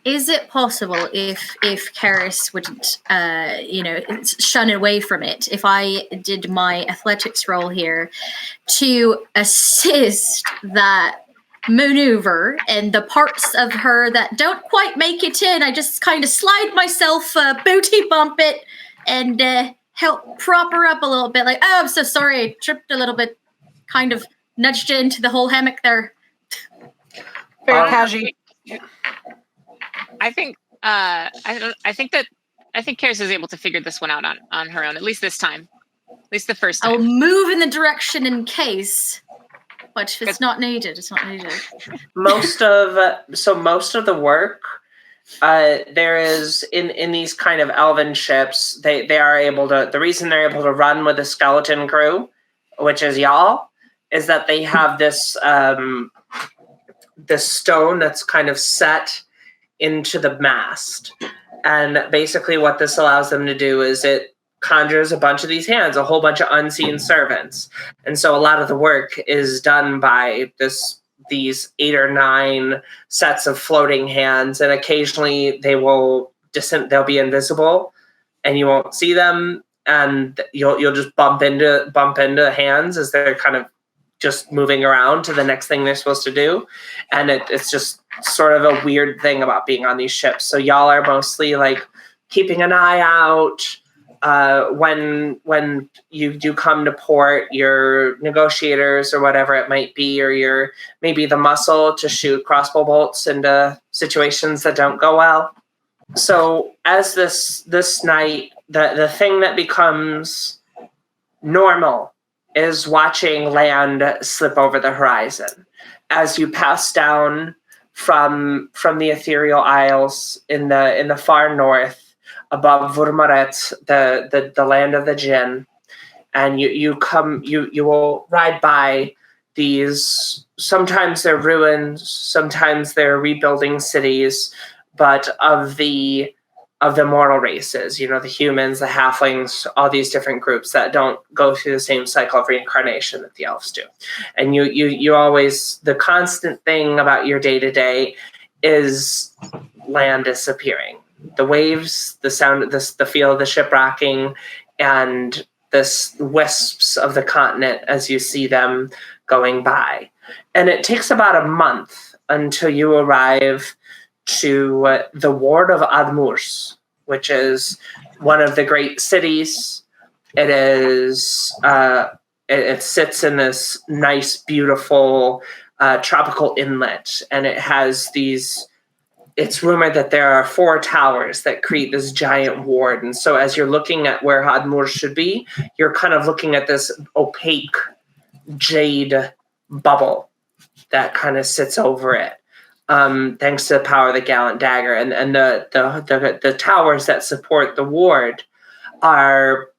Is it possible if Carys wouldn't, shun away from it, if I did my athletics roll here to assist that maneuver and the parts of her that don't quite make it in, I just kind of slide myself, booty bump it, and help prop her up a little bit. Like, oh, I'm so sorry, I tripped a little bit, kind of nudged you into the whole hammock there. Very casual. I think Carys is able to figure this one out on her own, at least this time. At least the first time. I'll move in the direction in case, but if it's not needed, it's not needed. Most of the work there is in these kind of elven ships, they are able to, the reason they're able to run with a skeleton crew, which is y'all, is that they have this this stone that's kind of set into the mast. And basically what this allows them to do is it conjures a bunch of these hands, a whole bunch of unseen servants. And so a lot of the work is done by these 8 or 9 sets of floating hands. And occasionally they'll be invisible and you won't see them. And you'll just bump into hands as they're kind of just moving around to the next thing they're supposed to do. And it's just sort of a weird thing about being on these ships. So y'all are mostly like keeping an eye out. When you do come to port, your negotiators or whatever it might be, or your maybe the muscle to shoot crossbow bolts into situations that don't go well. So as this night, the thing that becomes normal is watching land slip over the horizon as you pass down from the Ethereal Isles in the far north above Vurmaret, the land of the Jinn, and you will ride by these. Sometimes they're ruins, sometimes they're rebuilding cities, but of the mortal races, the humans, the halflings, all these different groups that don't go through the same cycle of reincarnation that the elves do. And you always, the constant thing about your day-to-day is land disappearing. The waves, the sound, the feel of the ship rocking, and the wisps of the continent as you see them going by. And it takes about a month until you arrive to the ward of Admurs, which is one of the great cities. It is it sits in this nice, beautiful tropical inlet, and it has these. It's rumored that there are 4 towers that create this giant ward, and so as you're looking at where Admurs should be, you're kind of looking at this opaque jade bubble that kind of sits over it. Thanks to the power of the Gallant Dagger, and the towers that support the ward are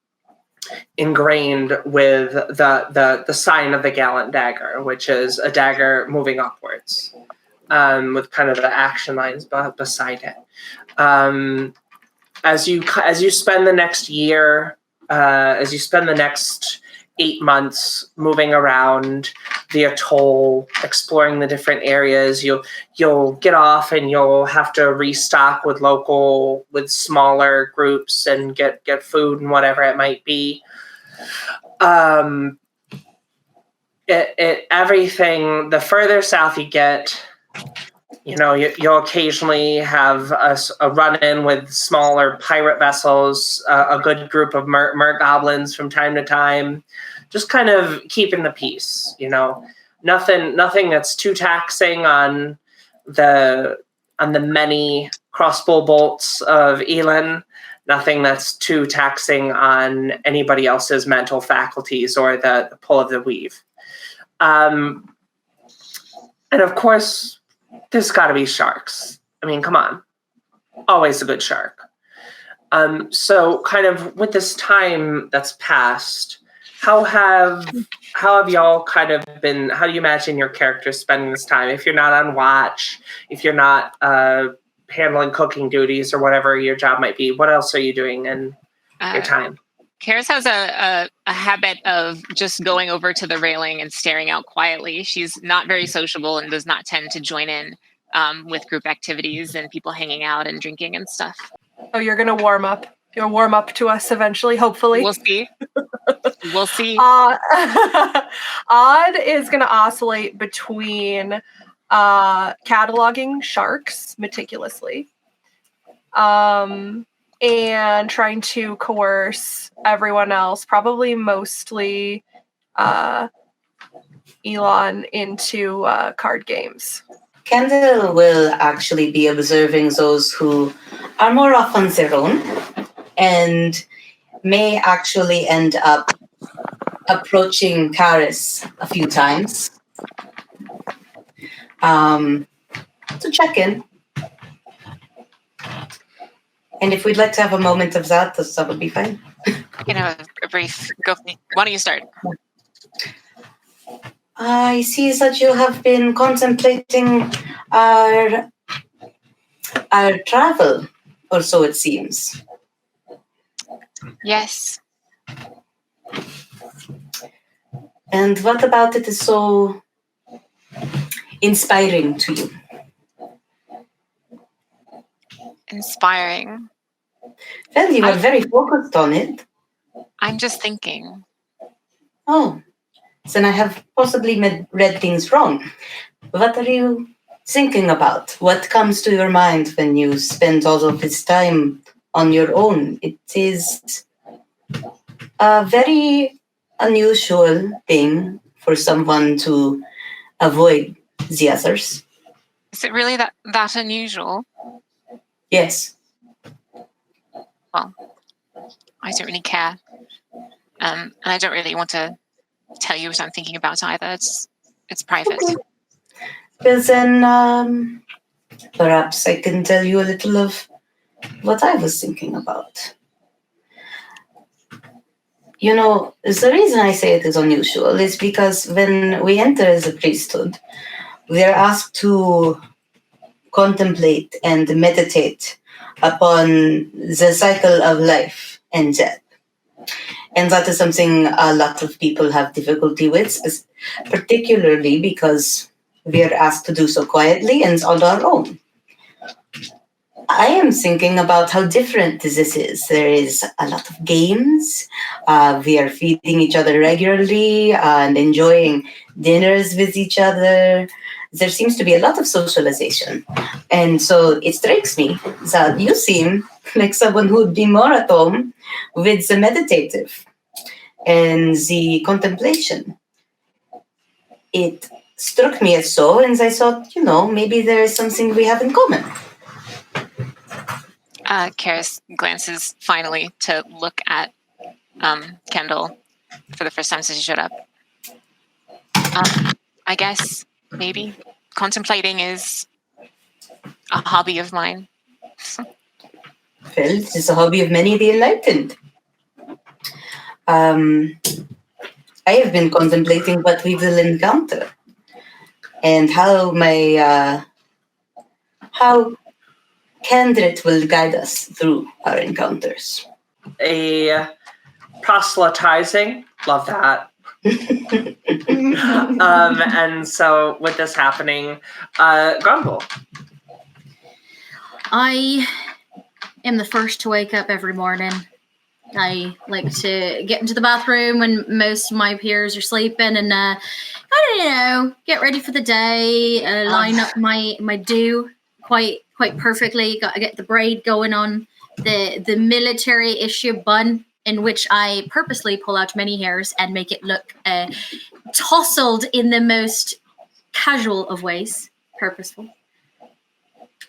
ingrained with the sign of the Gallant Dagger, which is a dagger moving upwards, with kind of the action lines beside it. As you spend the next year, as you spend the next 8 months moving around the atoll, exploring the different areas. You'll get off and you'll have to restock with smaller groups and get food and whatever it might be. Everything, the further south you get, you'll occasionally have a run-in with smaller pirate vessels, a good group of mer goblins from time to time, just kind of keeping the peace. Nothing that's too taxing on the many crossbow bolts of Eilhan. Nothing that's too taxing on anybody else's mental faculties or the pull of the weave. And of course, there's got to be sharks. I mean, come on. Always a good shark. So kind of with this time that's passed, how have y'all kind of been, how do you imagine your characters spending this time? If you're not on watch, if you're not handling cooking duties or whatever your job might be, what else are you doing in your time? Carys has a habit of just going over to the railing and staring out quietly. She's not very sociable and does not tend to join in with group activities and people hanging out and drinking and stuff. Oh, you're going to warm up. You'll warm up to us eventually, hopefully. We'll see. We'll see. Odd is going to oscillate between cataloging sharks meticulously and trying to coerce everyone else, probably mostly Eilhan, into card games. Kendell will actually be observing those who are more off on their own and may actually end up approaching Carys a few times to check in. And if we'd like to have a moment of that would be fine. A brief go. Why don't you start? I see that you have been contemplating our travel, or so it seems. Yes. And what about it is so inspiring to you? Inspiring. Well, you were very focused on it. I'm just thinking. Oh, then I have possibly read things wrong. What are you thinking about? What comes to your mind when you spend all of this time on your own? It is a very unusual thing for someone to avoid the others. Is it really that unusual? Yes. Well, I don't really care. And I don't really want to tell you what I'm thinking about either. It's private. Okay. Well, then perhaps I can tell you a little of what I was thinking about. The reason I say it is unusual is because when we enter the priesthood, we are asked to contemplate and meditate upon the cycle of life and death. And that is something a lot of people have difficulty with, particularly because we are asked to do so quietly and on our own. I am thinking about how different this is. There is a lot of games. We are feeding each other regularly and enjoying dinners with each other. There seems to be a lot of socialization. And so it strikes me that you seem like someone who would be more at home with the meditative and the contemplation. It struck me as so, and I thought, maybe there is something we have in common. Carys glances finally to look at Kendell for the first time since he showed up. I guess maybe contemplating is a hobby of mine. Well, it's a hobby of many of the enlightened. I have been contemplating what we will encounter and how Kendrick will guide us through our encounters. A proselytizing Love that. And so with this happening, Grumble. I am the first to wake up every morning. I like to get into the bathroom when most of my peers are sleeping and I don't know, get ready for the day, line up my do quite perfectly. Got to get the braid going on, the military issue bun in which I purposely pull out many hairs and make it look tousled in the most casual of ways, purposeful.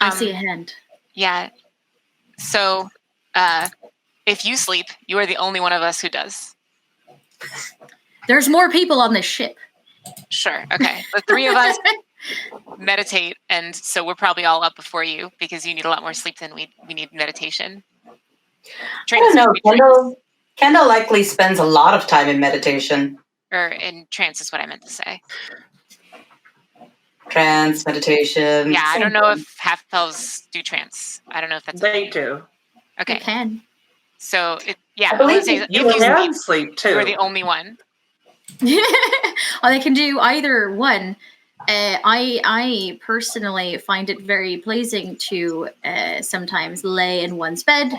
I see a hand. Yeah. So, if you sleep, you are the only one of us who does. There's more people on this ship. Sure. Okay. The three of us meditate, and so we're probably all up before you because you need a lot more sleep than we need meditation. I don't know. Kendell likely spends a lot of time in meditation. Or in trance is what I meant to say. Trance, meditation. Yeah, I don't know if half elves do trance. I don't know if that's They do. Okay. You can. So, I believe You can sleep too. you're the only one. Well, they can do either one. I personally find it very pleasing to sometimes lay in one's bed,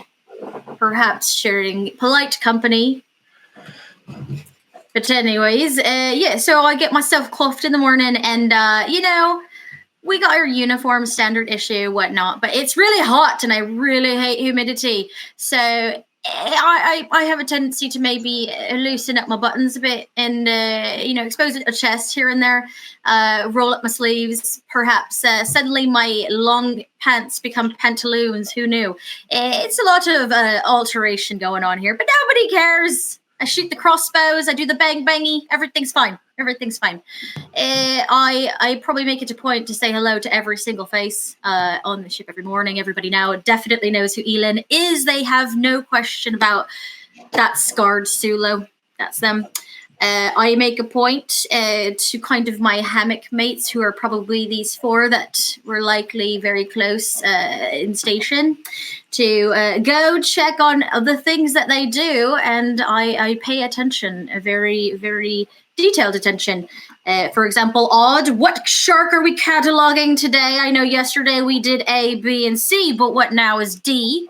perhaps sharing polite company. But anyways, yeah, so I get myself coiffed in the morning and, we got our uniform, standard issue, whatnot, but it's really hot and I really hate humidity. So I have a tendency to maybe loosen up my buttons a bit and, expose a chest here and there, roll up my sleeves. Perhaps suddenly my long pants become pantaloons. Who knew? It's a lot of alteration going on here, but nobody cares. I shoot the crossbows. I do the bang bangy. Everything's fine. Everything's fine. I probably make it a point to say hello to every single face on the ship every morning. Everybody now definitely knows who Eilhan is. They have no question about that scarred Sulo. That's them. I make a point to kind of my hammock mates, who are probably these four that were likely very close in station, to go check on the things that they do, and I pay attention, a very, very detailed attention. For example, Odd, what shark are we cataloging today? I know yesterday we did A, B, and C, but what now is D?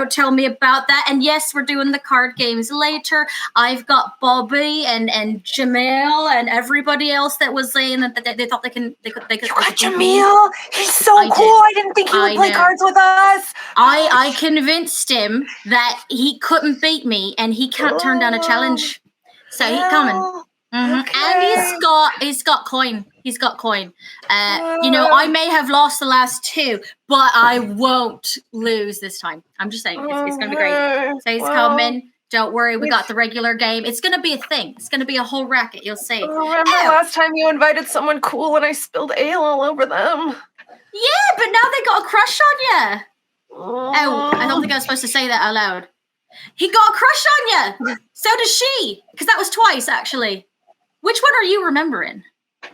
Tell me about that. And yes, we're doing the card games later. I've got Bobby and Jamil and everybody else that was saying that they thought they could. You got Jamil? He's so cool. I didn't think he would play cards with us. I convinced him that he couldn't beat me and he can't turn down a challenge. So he's coming. Mm-hmm. Okay. And he's got coin. He's got coin. I may have lost the last two, but I won't lose this time. I'm just saying, it's going to be great. So he's coming. Don't worry, we got the regular game. It's going to be a thing. It's going to be a whole racket. You'll see. Remember last time you invited someone cool and I spilled ale all over them? Yeah, but now they got a crush on you. Oh, I don't think I was supposed to say that out loud. He got a crush on you. So does she. Because that was twice, actually. Which one are you remembering?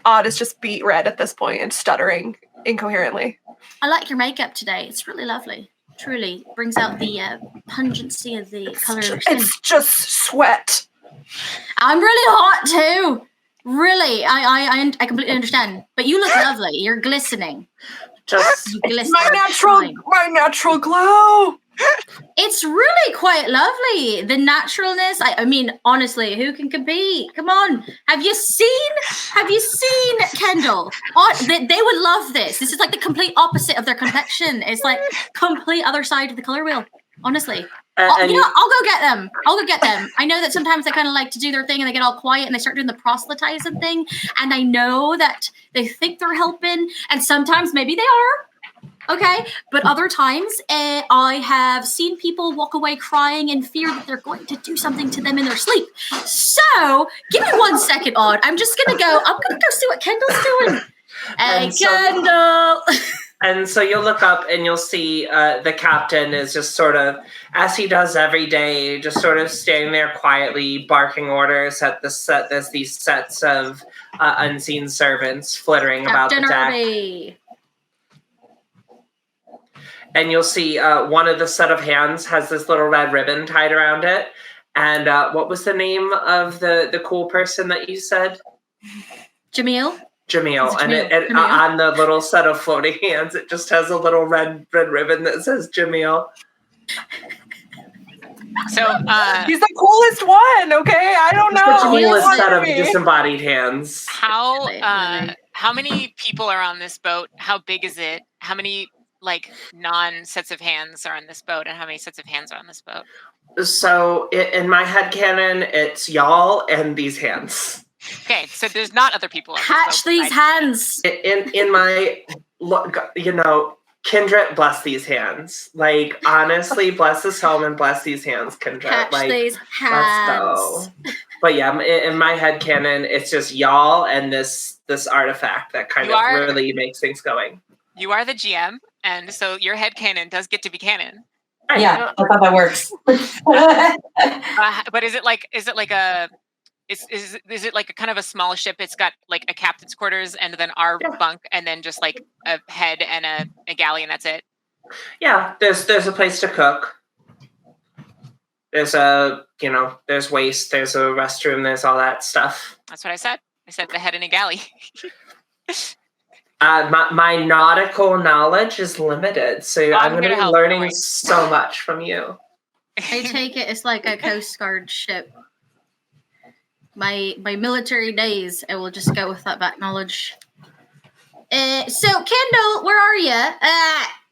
Odd is just beet red at this point and stuttering incoherently. I like your makeup today. It's really lovely. Truly brings out the pungency of the color of your skin. It's just sweat. I'm really hot too. Really, I completely understand. But you look lovely. You're glistening. Just my natural glow. It's really quite lovely. The naturalness. I mean, honestly, who can compete? Come on. Have you seen Kendell? They would love this. This is like the complete opposite of their complexion. It's like complete other side of the color wheel. Honestly. I'll go get them. I know that sometimes they kind of like to do their thing and they get all quiet and they start doing the proselytizing thing. And I know that they think they're helping, and sometimes maybe they are. Okay, but other times I have seen people walk away crying in fear that they're going to do something to them in their sleep. So, give me 1 second, Odd. I'm going to go see what Kendall's doing. Hey, Kendell! And so you'll look up and you'll see the captain is just sort of, as he does every day, just sort of standing there quietly, barking orders at the set. There's these sets of unseen servants flittering about the deck. And you'll see one of the set of hands has this little red ribbon tied around it. And what was the name of the cool person that you said? Jamil. Jamil. And Jamil. On the little set of floating hands, it just has a little red ribbon that says Jamil. So He's the coolest one, okay? I don't know. The coolest He's set of wondering. disembodied hands. how many people are on this boat? How big is it? How many like non-sets of hands are on this boat, and how many sets of hands are on this boat? So in my headcanon, it's y'all and these hands. Okay, so there's not other people on this Catch boat these hands. In my, Kindred, bless these hands. Like, honestly, bless this home and bless these hands, Kindred. Catch Like, these let's hands. go. But yeah, in my headcanon, it's just y'all and this artifact that kind of really makes things going. You are the GM, and so your headcanon does get to be canon. Yeah, I thought that works. But is it like a is it like a kind of a small ship? It's got like a captain's quarters and then our bunk and then just like a head and a galley and that's it. Yeah, there's a place to cook. There's there's waste, there's a restroom, there's all that stuff. That's what I said. I said the head and a galley. My nautical knowledge is limited, so I'm going to be learning so much from you. I take it it's like a Coast Guard ship. My military days, I will just go with that back knowledge. So, Kendell, where are you?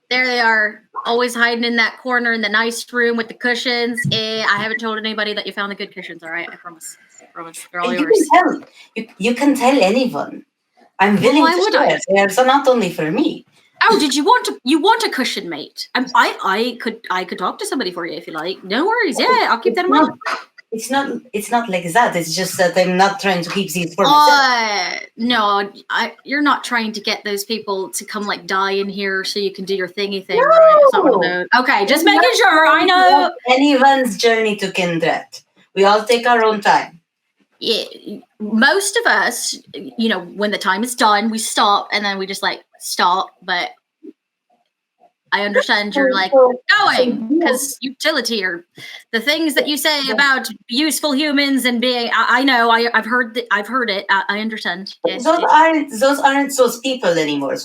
There they are, always hiding in that corner in the nice room with the cushions. I haven't told anybody that you found the good cushions, all right? I promise. They're all yours. You can tell anyone. I'm willing to share. They're so not only for me. Oh, did you want a cushion, mate? I could talk to somebody for you if you like. No worries. Yeah, I'll keep that in mind. It's not like that. It's just that I'm not trying to keep these for myself. No, you're not trying to get those people to come like die in here so you can do your thingy thing, No. right? It's not one of those. Okay, just making sure. I know. Anyone's journey to Kindred. We all take our own time. Yeah, most of us, when the time is done, we stop and then we just like stop. But I understand you're like going because utility or the things that you say about useful humans and being. I know. I've heard it. I understand. Yes, those aren't those people anymore.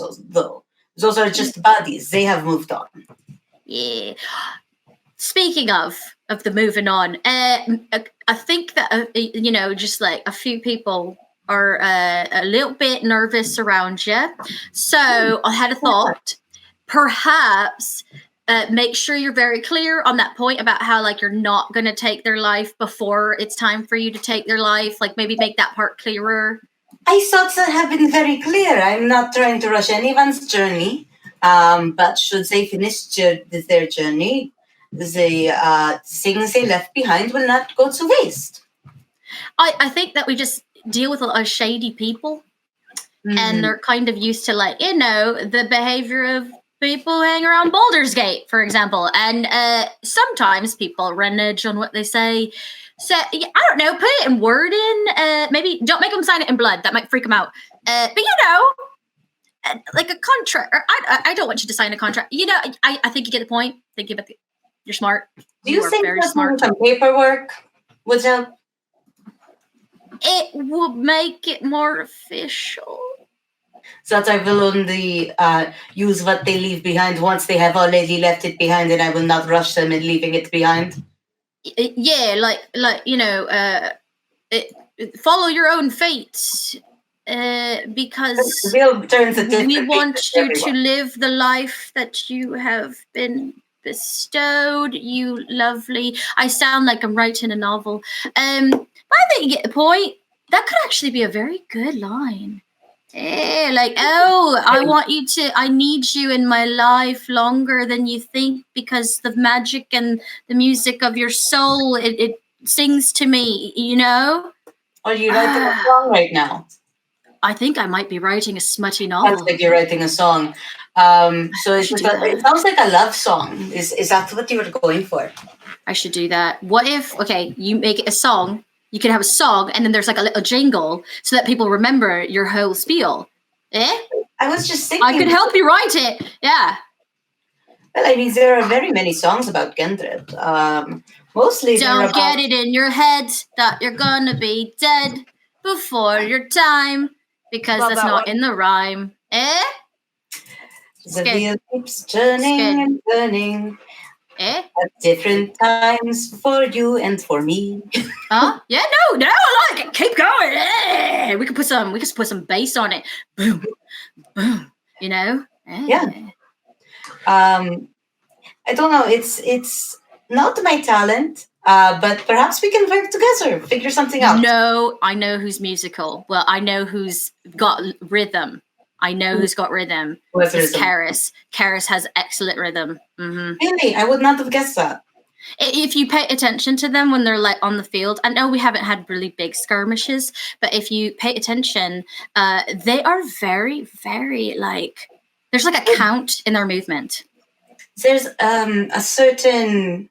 Those are just bodies. They have moved on. Yeah. Speaking of the moving on, I think that just like a few people are a little bit nervous around you. So I had a thought. Perhaps make sure you're very clear on that point about how like you're not going to take their life before it's time for you to take their life. Like maybe make that part clearer. I thought that had been very clear. I'm not trying to rush anyone's journey. But should they finish their journey, the things they left behind will not go to waste. I think that we just deal with a lot of shady people. And they're kind of used to like, the behavior of people hang around Baldur's Gate, for example. And sometimes people renege on what they say. So, I don't know, put it in wording. Maybe don't make them sign it in blood. That might freak them out. But, like a contract. Or I don't want you to sign a contract. I think you get the point. You're smart. Do you think very that smart. some paperwork would help? It would make it more official. So that I will only use what they leave behind once they have already left it behind, and I will not rush them in leaving it behind. Yeah, follow your own fate, because we want you to live the life that you have been bestowed. You lovely. I sound like I'm writing a novel. I think you get the point. That could actually be a very good line. I need you in my life longer than you think because the magic and the music of your soul, it sings to me, Are you writing a song right now? I think I might be writing a smutty novel. Sounds like you're writing a song. So it sounds like a love song. Is that what you were going for? I should do that. What if, you make it a song, you could have a song and then there's like a little jingle so that people remember your whole spiel. I was just thinking. I could help you write it. Yeah. Well, there are very many songs about Kindred. Mostly they're Don't about- get it in your head that you're gonna be dead before your time, because Love that's that not one. in the rhyme. Eh? the good. wheel keeps turning good. and turning Eh? at different times for you and for me. Huh? Yeah, no, I like it. Keep going. Eh. We could put some bass on it. Boom, boom. You know? Eh. Yeah. I don't know. It's not my talent, but perhaps we can work together, figure something out. No, I know who's musical. Well, I know who's got rhythm. I know who's got rhythm. What's It's rhythm? Carys. Carys has excellent rhythm. Hmm. Really, I would not have guessed that. If you pay attention to them when they're like on the field, I know we haven't had really big skirmishes, but if you pay attention, they are very, very like, there's like a count in their movement. There's a certain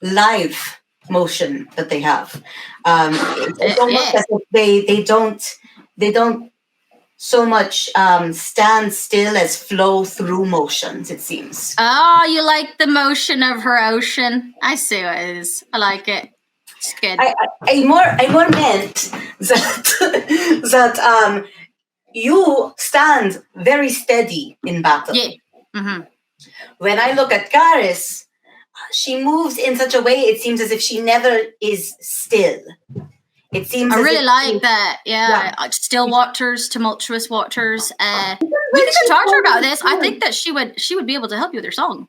live motion that they have. It's almost as if they don't so much stand still as flow through motions, it seems. Oh, you like the motion of her ocean? I see what it is. I like it. It's good. I more meant that that you stand very steady in battle. Yeah. Mm-hmm. When I look at Carys, she moves in such a way it seems as if she never is still. It seems. I as really if like that. Yeah. Still waters, tumultuous waters. We can talk to her about this. I think that she would be able to help you with her song,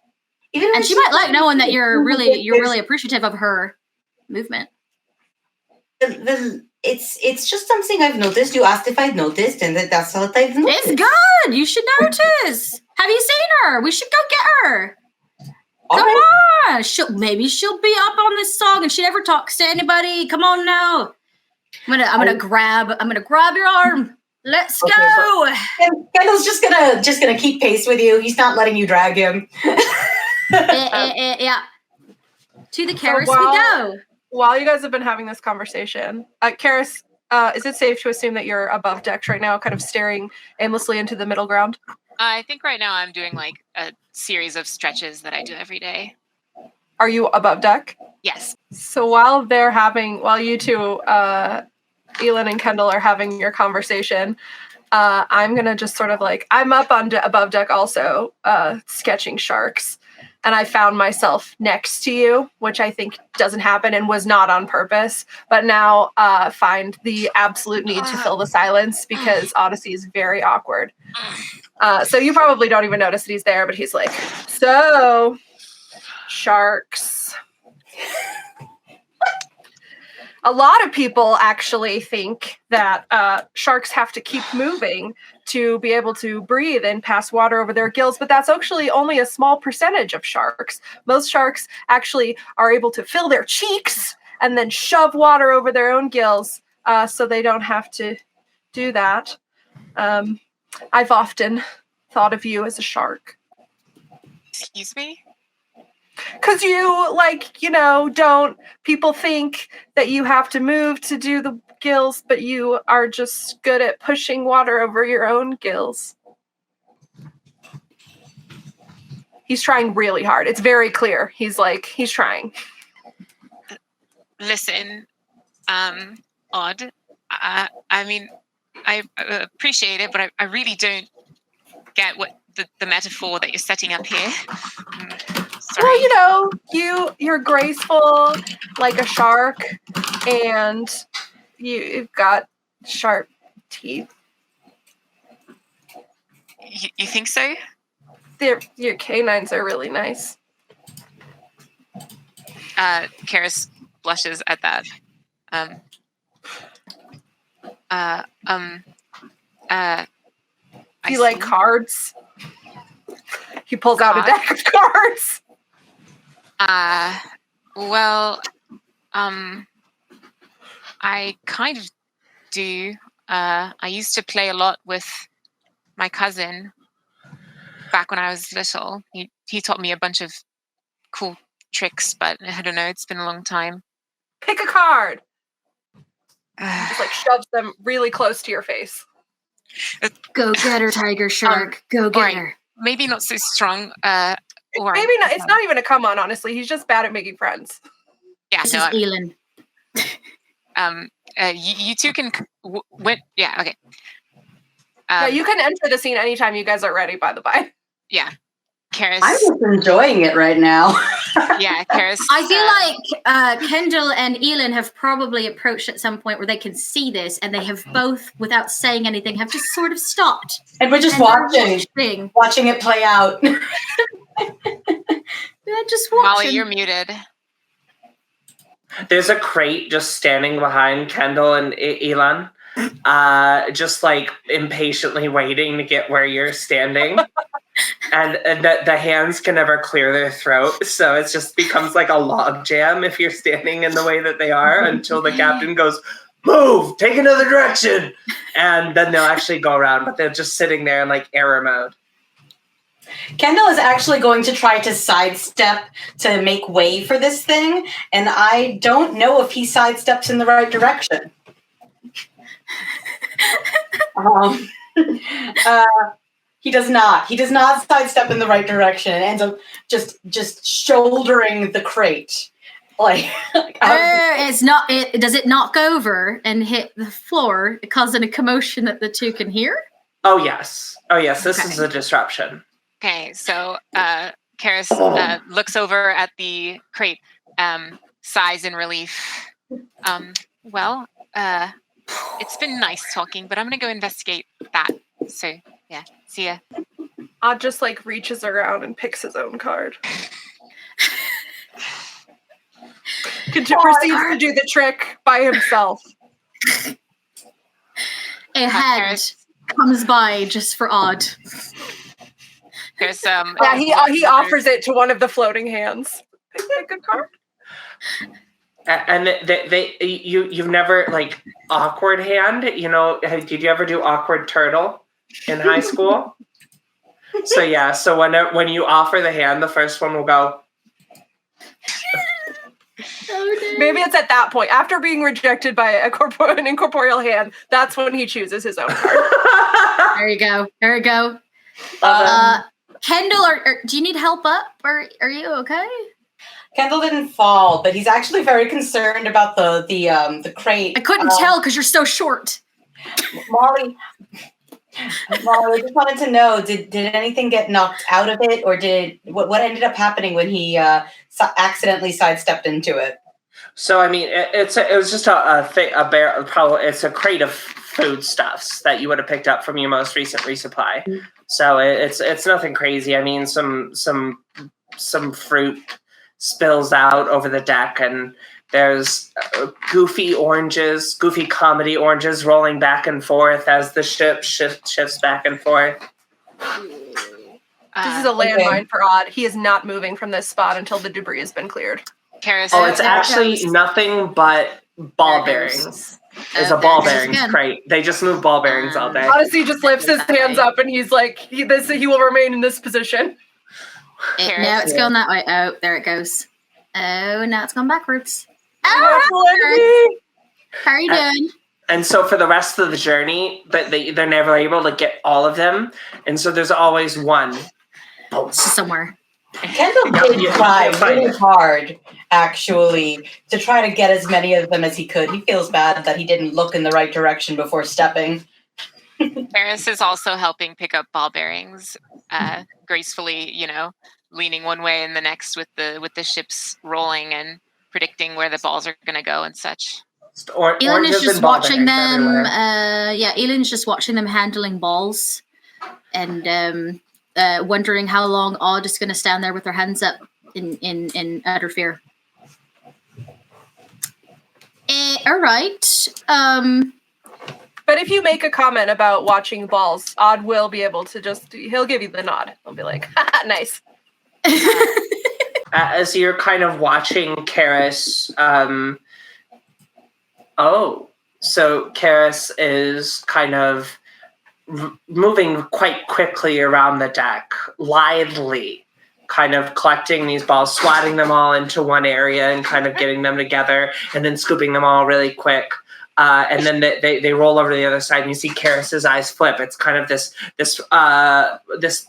Even and she might like knowing that you're really appreciative of her movement. It's just something I've noticed. You asked if I'd noticed, and that's what I've noticed. It's good. You should notice. Have you seen her? We should go get her. Come on. Maybe she'll be up on this song, and she never talks to anybody. Come on now. I'm gonna grab your arm. Let's go. Kendall's just gonna keep pace with you. He's not letting you drag him. Yeah. To the Carys we go. While you guys have been having this conversation, Carys, is it safe to assume that you're above decks right now, kind of staring aimlessly into the middle ground? I think right now I'm doing like a series of stretches that I do every day. Are you above deck? Yes. So while you two, Eilhan and Kendell, are having your conversation, I'm gonna just sort of like, I'm up on above deck also, sketching sharks, and I found myself next to you, which I think doesn't happen and was not on purpose, but now find the absolute need to fill the silence because Oddysey is very awkward. So you probably don't even notice that he's there, but he's like, so sharks. A lot of people actually think that sharks have to keep moving to be able to breathe and pass water over their gills, but that's actually only a small percentage of sharks. Most sharks actually are able to fill their cheeks and then shove water over their own gills, so they don't have to do that. I've often thought of you as a shark. Excuse me? Because don't people think that you have to move to do the gills, but you are just good at pushing water over your own gills. He's trying really hard. It's very clear. He's trying. Listen, Odd. I mean, I appreciate it, but I really don't get what the metaphor that you're setting up here. Sorry. Well, you're graceful like a shark, and you've got sharp teeth. You think so? Your canines are really nice. Carys blushes at that. Do you like cards? He pulls out a deck of cards. Well, I kind of do. I used to play a lot with my cousin back when I was little. He taught me a bunch of cool tricks, but I don't know, it's been a long time. Pick a card. Just shoves them really close to your face. Go get her, tiger shark. Go get her. Maybe not so strong. Maybe not. It's not even a come on, honestly. He's just bad at making friends. Yeah, This no. is Eilhan. You two can. Yeah. Okay. Yeah, you can enter the scene anytime you guys are ready, by the by. Yeah. Carys. I'm just enjoying it right now. Yeah, Carys. I feel like Kendell and Eilhan have probably approached at some point where they can see this, and they have both, without saying anything, have just sort of stopped. And we're just And they're watching it play out. They're just watching. Molly, you're muted. There's a crate just standing behind Kendell and Eilhan, just like impatiently waiting to get where you're standing. And the hands can never clear their throat, so it just becomes like a log jam if you're standing in the way that they are until the captain goes, "Move, take another direction," and then they'll actually go around. But they're just sitting there in like error mode. Kendell is actually going to try to sidestep to make way for this thing, and I don't know if he sidesteps in the right direction. He does not. He does not sidestep in the right direction and ends up just shouldering the crate. It's not. Does it knock over and hit the floor, causing a commotion that the two can hear? Oh yes. This is a disruption. Okay, so Carys looks over at the crate, sighs in relief. It's been nice talking, but I'm gonna go investigate that. So yeah, see ya. Odd just like reaches around and picks his own card. Proceeds to do the trick by himself. A hand comes by just for Odd. There's Yeah, he offers it to one of the floating hands. A good card. And you've never like awkward hand, did you ever do awkward turtle in high school? So when you offer the hand, the first one will go. Maybe it's at that point, after being rejected by an incorporeal hand, that's when he chooses his own card. There you go. Kendell, do you need help up? Are you okay? Kendell didn't fall, but he's actually very concerned about the crate. I couldn't tell because you're so short. Molly, I just wanted to know, did anything get knocked out of it, or what ended up happening when he accidentally sidestepped into it? So I mean, it was just it's a crate of foodstuffs that you would have picked up from your most recent resupply. Mm-hmm. So it's nothing crazy. I mean, some fruit spills out over the deck, and there's goofy comedy oranges rolling back and forth as the ship shifts back and forth. This is a landmine for Odd. He is not moving from this spot until the debris has been cleared. Carys, it's actually nothing but ball bearings. It's a ball bearings crate. They just move ball bearings all day. Odyssey just lifts his hands up and he's like, he will remain in this position. Now it's going that way. Oh, there it goes. Oh, now it's gone backwards. Oh, how are you doing? And so for the rest of the journey, they're never able to get all of them. And so there's always one. Somewhere. Kendell did try really hard, actually, to try to get as many of them as he could. He feels bad that he didn't look in the right direction before stepping. Carys is also helping pick up ball bearings, gracefully, leaning one way and the next with the ships rolling and predicting where the balls are going to go and such. Eilhan is just watching them. Eilhan's just watching them handling balls and wondering how long Odd is going to stand there with her hands up in utter fear. All right. But if you make a comment about watching balls, Odd will be able to he'll give you the nod. He'll be like, nice. As you're kind of watching Carys, so Carys is kind of moving quite quickly around the deck, lithely, kind of collecting these balls, swatting them all into one area and kind of getting them together and then scooping them all really quick. And then they roll over to the other side, and you see Carys's eyes flip. It's kind of this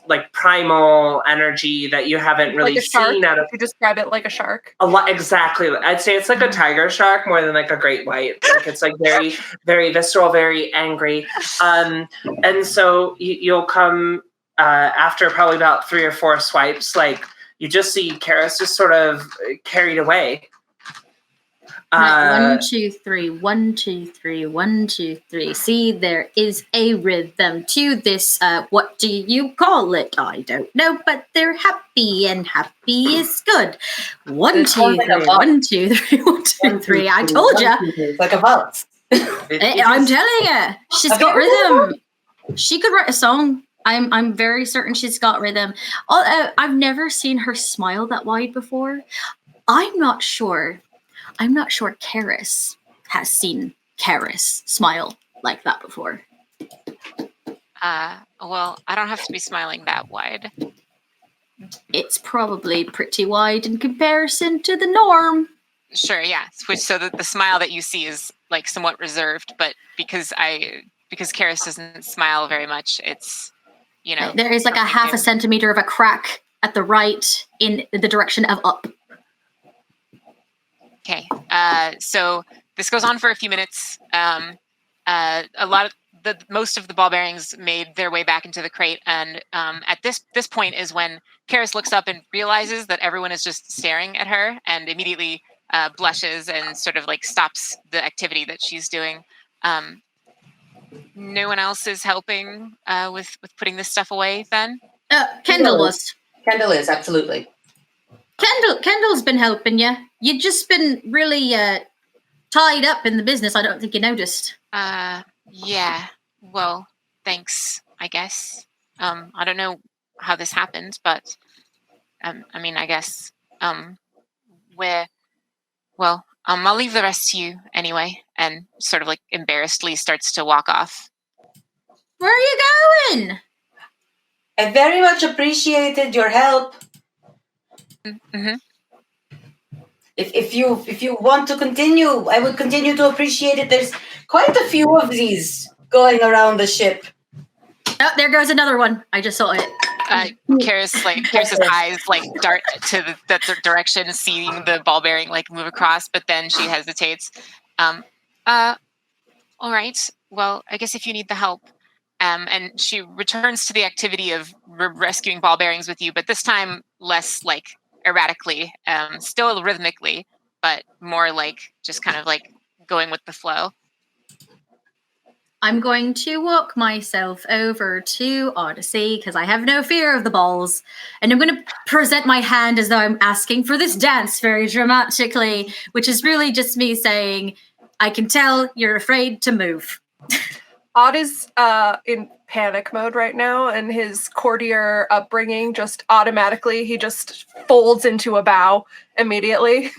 like primal energy that you haven't really like a shark. seen out of. You describe it like a shark. A lot, exactly. I'd say it's like a tiger shark more than like a great white. Like it's like very, very visceral, very angry. And so you'll come after probably about 3 or 4 swipes. Like you just see Carys just sort of carried away. Right, 1, 2, 3, 1, 2, 3, 1, 2, 3. See, there is a rhythm to this. What do you call it? I don't know, but they're happy, and happy is good. 1, 2, 3, 1, 2, 3, 1, 2, 3. I told you. Like a waltz. I'm telling you, she's got rhythm. She could write a song. I'm very certain she's got rhythm. I've never seen her smile that wide before. I'm not sure Carys has seen Carys smile like that before. Well, I don't have to be smiling that wide. It's probably pretty wide in comparison to the norm. Sure, yeah. So the smile that you see is like somewhat reserved, but because Carys doesn't smile very much, it's, you know. There is like a half a centimeter of a crack at the right in the direction of up. Okay, so this goes on for a few minutes. Most of the ball bearings made their way back into the crate, and at this point is when Carys looks up and realizes that everyone is just staring at her, and immediately blushes and sort of like stops the activity that she's doing. No one else is helping with putting this stuff away, then? Kendell was. Kendell is, absolutely. Kendall's been helping you. You've just been really tied up in the business. I don't think you noticed. Yeah. Well, thanks, I guess. I don't know how this happened, but I mean, I guess I'll leave the rest to you anyway, and sort of like embarrassedly starts to walk off. Where are you going? I very much appreciated your help. Mm-hmm. If you want to continue, I would continue to appreciate it. There's quite a few of these going around the ship. Oh, there goes another one. I just saw it. Carys's eyes like dart to that direction, seeing the ball bearing like move across, but then she hesitates. All right. Well, I guess if you need the help. And she returns to the activity of rescuing ball bearings with you, but this time less like erratically, still rhythmically, but more like just kind of like going with the flow. I'm going to walk myself over to Oddysey because I have no fear of the balls. And I'm going to present my hand as though I'm asking for this dance very dramatically, which is really just me saying, I can tell you're afraid to move. Odd is in panic mode right now, and his courtier upbringing just automatically, he just folds into a bow immediately.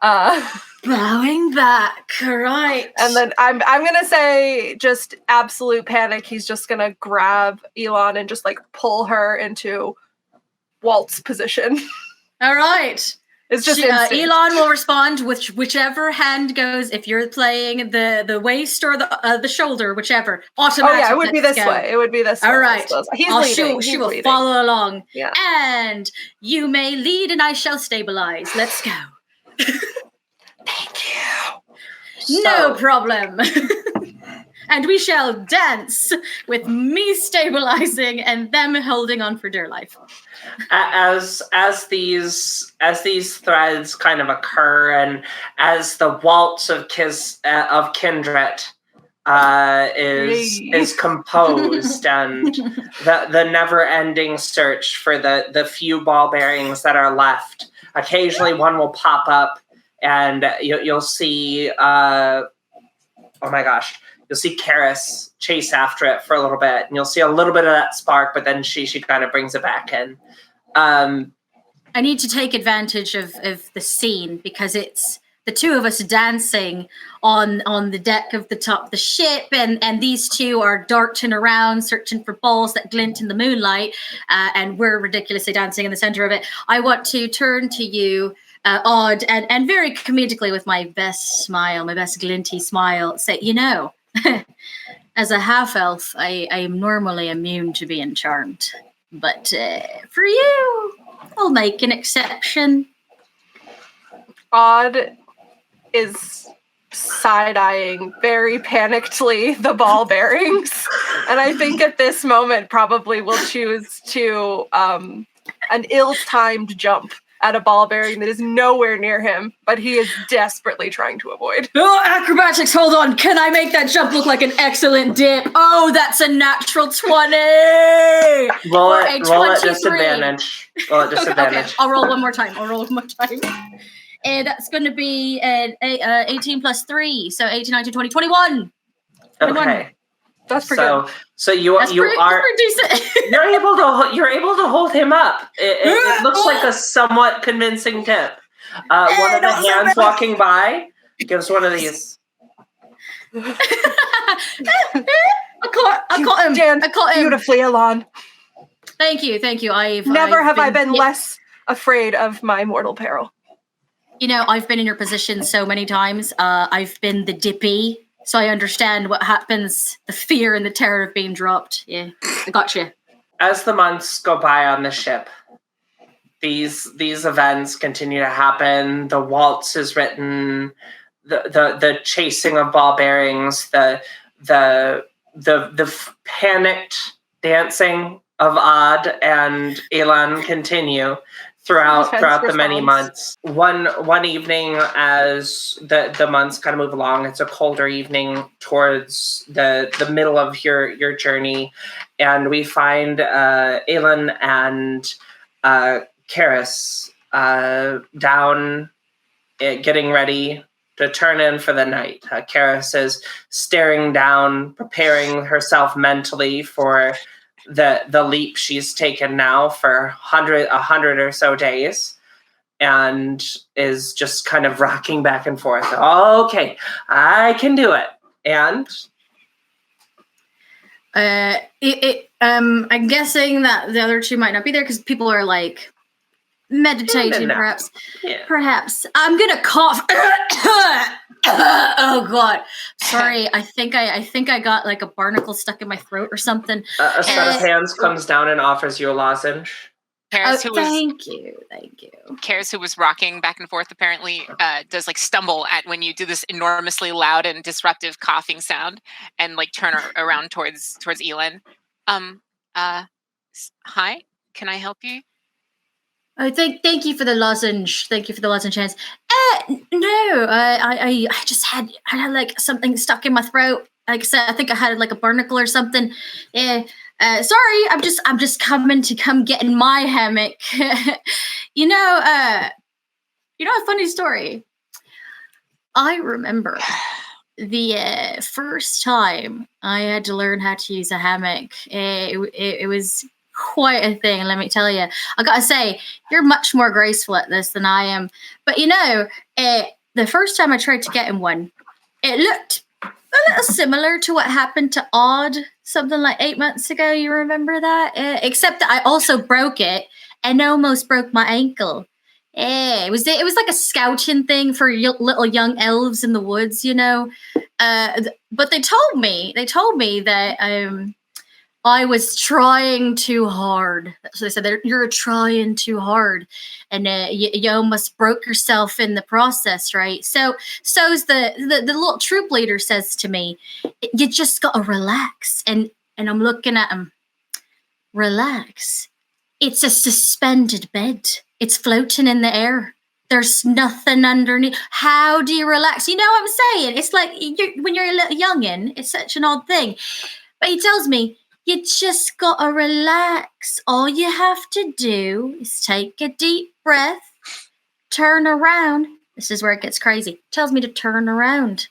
Bowing back, right. And then I'm gonna say just absolute panic. He's just gonna grab Eilhan and just like pull her into waltz position. All right. It's just Eilhan will respond with whichever hand goes. If you're playing the waist or the shoulder, whichever. Automatically. Oh yeah, it would be this way. It would be this way. All right. He's leading. She will follow along. Yeah. And you may lead, and I shall stabilize. Let's go. Thank you. No problem. And we shall dance with me stabilizing and them holding on for dear life. As these threads kind of occur, and as the waltz of Kindred is composed, and the never-ending search for the few ball bearings that are left. Occasionally, one will pop up, and you'll see. Oh my gosh. You'll see Carys chase after it for a little bit, and you'll see a little bit of that spark, but then she kind of brings it back in. I need to take advantage of the scene because it's the two of us dancing on the deck of the top of the ship, and these two are darting around searching for balls that glint in the moonlight, and we're ridiculously dancing in the center of it. I want to turn to you, Odd, and very comedically with my best smile, my best glinty smile, say, you know, as a half-elf, I am normally immune to being charmed. But for you, I'll make an exception. Odd is side-eyeing very panickedly the ball bearings, and I think at this moment probably will choose to an ill-timed jump at a ball bearing that is nowhere near him, but he is desperately trying to avoid. Oh, acrobatics, hold on. Can I make that jump look like an excellent dip? Oh, that's a natural 20! Roll at disadvantage. Roll at disadvantage. Okay, I'll roll one more time. And that's going to be 18 plus 3, so 18, 19, 20, 21. Okay. That's pretty good. So you are decent. you're able to hold him up. It looks like a somewhat convincing tip. One of the hands walking by gives one of these. I caught him. Jan, I caught him beautifully, Eilhan. Thank you. Never have I been less afraid of my mortal peril. You know, I've been in your position so many times. I've been the dippy, so I understand what happens, the fear and the terror of being dropped. Yeah, I got you. As the months go by on the ship, these events continue to happen. The waltz is written, the chasing of ball bearings, the panicked dancing of Odd and Eilhan continue throughout the many months. One evening, as the months kind of move along, it's a colder evening towards the middle of your journey, and we find Eilhan and Carys down getting ready to turn in for the night. Carys is staring down, preparing herself mentally for the leap she's taken now for 100 or so days, and is just kind of rocking back and forth. Okay, I can do it. And I'm guessing that the other two might not be there because people are like meditating, perhaps. Yeah. Perhaps. I'm gonna cough. Oh God! Sorry, I think I got like a barnacle stuck in my throat or something. A set of hands comes down and offers you a lozenge. Carys, thank you. Carys, who was rocking back and forth, apparently does like stumble at when you do this enormously loud and disruptive coughing sound, and like turn around towards Eilhan. Hi, can I help you? Oh, thank you for the lozenge. Thank you for the lozenge hands. No, I just had like something stuck in my throat. Like I said, I think I had like a barnacle or something. Yeah. Sorry, I'm just coming to get in my hammock. You know, a funny story. I remember the first time I had to learn how to use a hammock. It was quite a thing, let me tell you. I gotta say, you're much more graceful at this than I am. But you know, the first time I tried to get in one, it looked a little similar to what happened to Odd something like 8 months ago. You remember that? Except that I also broke it and almost broke my ankle. It was like a scouting thing for little young elves in the woods, you know. But they told me that I was trying too hard. So they said, you're trying too hard, and you almost broke yourself in the process, right? So's the little troop leader says to me, you just gotta relax. And I'm looking at him. Relax. It's a suspended bed. It's floating in the air. There's nothing underneath. How do you relax? You know what I'm saying? It's like when you're a little youngin', it's such an odd thing. But he tells me, you just gotta relax. All you have to do is take a deep breath, turn around. This is where it gets crazy. Tells me to turn around.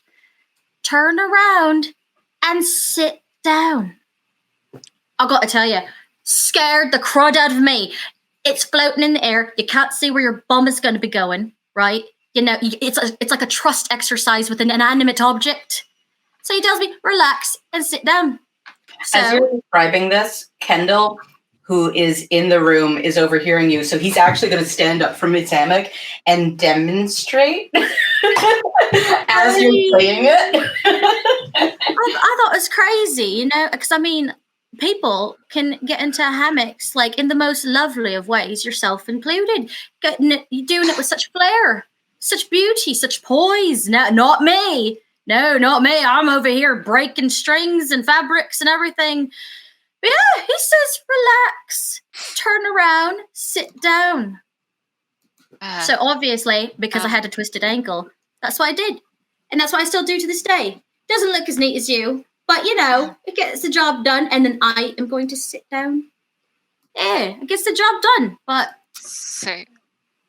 Turn around and sit down. I gotta tell you, scared the crud out of me. It's floating in the air. You can't see where your bum is gonna be going, right? it's like a trust exercise with an inanimate object. So he tells me, relax and sit down. So, as you're describing this, Kendell, who is in the room, is overhearing you. So he's actually going to stand up from his hammock and demonstrate as you're playing it. I thought it was crazy, because people can get into hammocks like in the most lovely of ways, yourself included. You're doing it with such flair, such beauty, such poise. No, not me. No, not me. I'm over here breaking strings and fabrics and everything. But yeah, he says, relax, turn around, sit down. So obviously, because I had a twisted ankle, that's what I did. And that's what I still do to this day. Doesn't look as neat as you, but it gets the job done. And then I am going to sit down. Yeah, it gets the job done, but So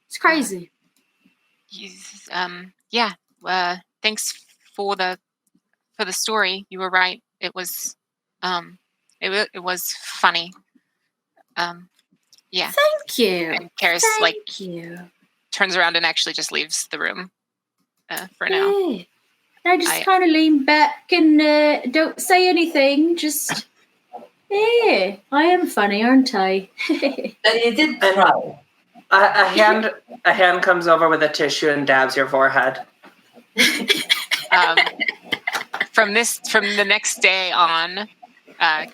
it's crazy. Thanks for the story. You were right. It was it was funny. Yeah. Thank you. And Carys turns around and actually just leaves the room for now. Yeah. I just kind of lean back and don't say anything. Just, I am funny, aren't I? But you did try. A hand comes over with a tissue and dabs your forehead. From the next day on,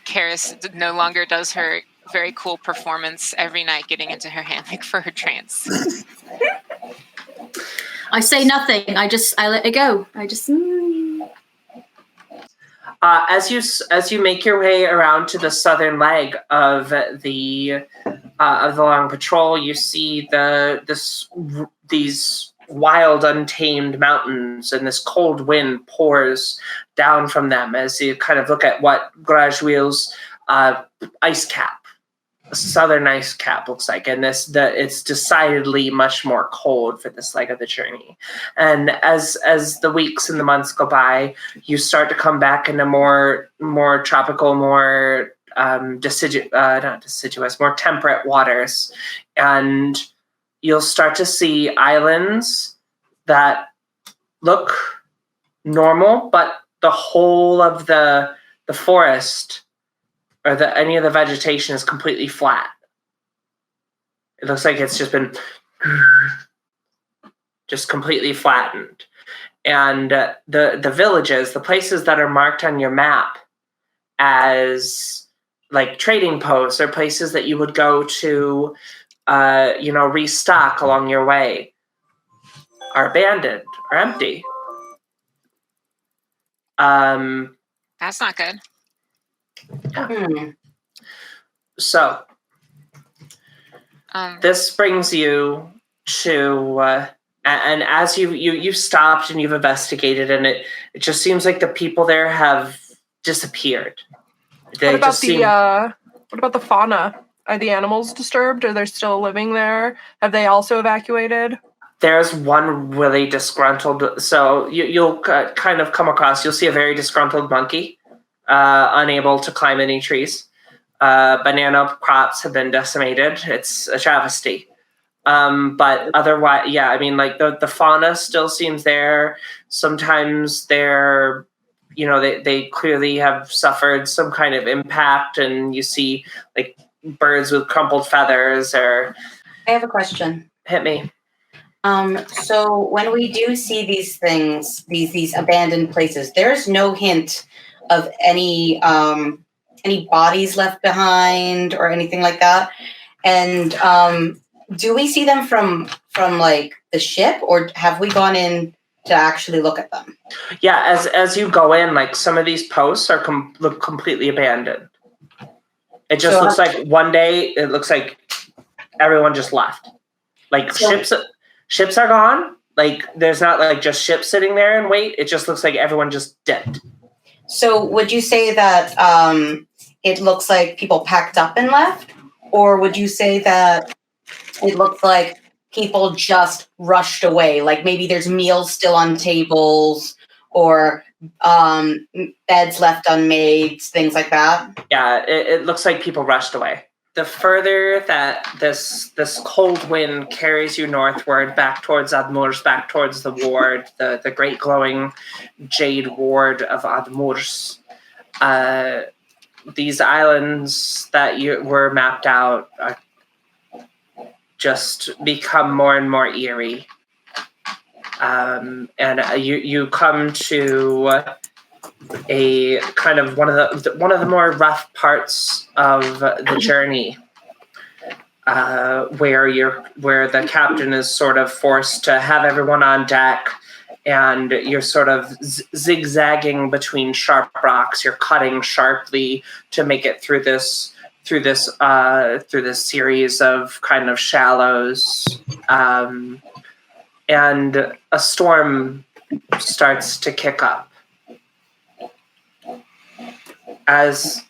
Carys no longer does her very cool performance every night, getting into her hammock for her trance. I say nothing. I let it go. I just. As you make your way around to the southern leg of the long patrol, you see these wild, untamed mountains, and this cold wind pours down from them as you kind of look at what Graduille's ice cap, southern ice cap, looks like. And it's decidedly much more cold for this leg of the journey. And as the weeks and the months go by, you start to come back into more tropical, more not deciduous, more temperate waters, and you'll start to see islands that look normal, but the whole of the forest or any of the vegetation is completely flat. It looks like it's just been just completely flattened. And the villages, the places that are marked on your map as like trading posts or places that you would go to restock along your way, are abandoned or empty. That's not good. So this brings you to and as you've stopped and you've investigated, and it just seems like the people there have disappeared. What about the fauna? Are the animals disturbed? Are they still living there? Have they also evacuated? There's one really disgruntled. So you'll kind of come across. You'll see a very disgruntled monkey, unable to climb any trees. Banana crops have been decimated. It's a travesty. But otherwise, yeah, I mean, like the fauna still seems there. Sometimes they're, they clearly have suffered some kind of impact, and you see like birds with crumpled feathers. Or I have a question. Hit me. So when we do see these things, these abandoned places, there's no hint of any bodies left behind or anything like that. And do we see them from like the ship, or have we gone in to actually look at them? Yeah, as you go in, like some of these posts are look completely abandoned. It just looks like one day it looks like everyone just left. Like ships are gone. Like there's not like just ships sitting there and wait. It just looks like everyone just dipped. So would you say that it looks like people packed up and left, or would you say that it looks like people just rushed away? Like maybe there's meals still on tables, or beds left unmade, things like that? Yeah, it looks like people rushed away. the further that this cold wind carries you northward, back towards Admurs, back towards the ward, the great glowing jade ward of Admurs, these islands that were mapped out just become more and more eerie. And you come to a kind of one of the more rough parts of the journey, where the captain is sort of forced to have everyone on deck, and you're sort of zigzagging between sharp rocks. You're cutting sharply to make it through this series of kind of shallows, and a storm starts to kick up. As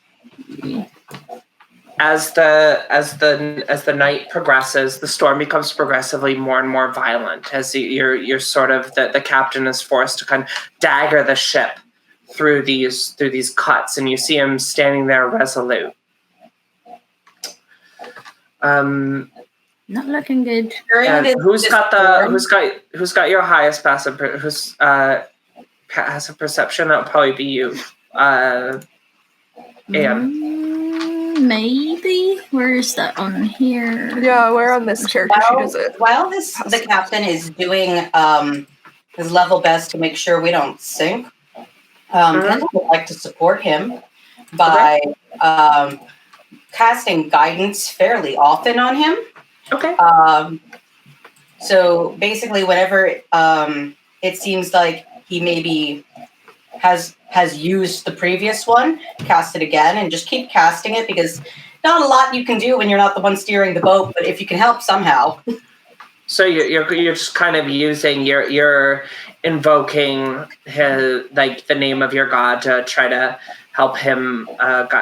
the night progresses, the storm becomes progressively more and more violent. As you're sort of the captain is forced to kind of dagger the ship through these cuts, and you see him standing there resolute. Not looking good. Who's got your highest passive passive perception? That'll probably be you. Maybe. Where is that on here? Yeah, where on this character sheet is it? While the captain is doing his level best to make sure we don't sink, Kendell would like to support him by casting guidance fairly often on him. Okay. So basically, whenever it seems like he maybe has used the previous one, cast it again, and just keep casting it, because not a lot you can do when you're not the one steering the boat, but if you can help somehow. So you're just kind of using you're invoking his, like, the name of your god to try to help him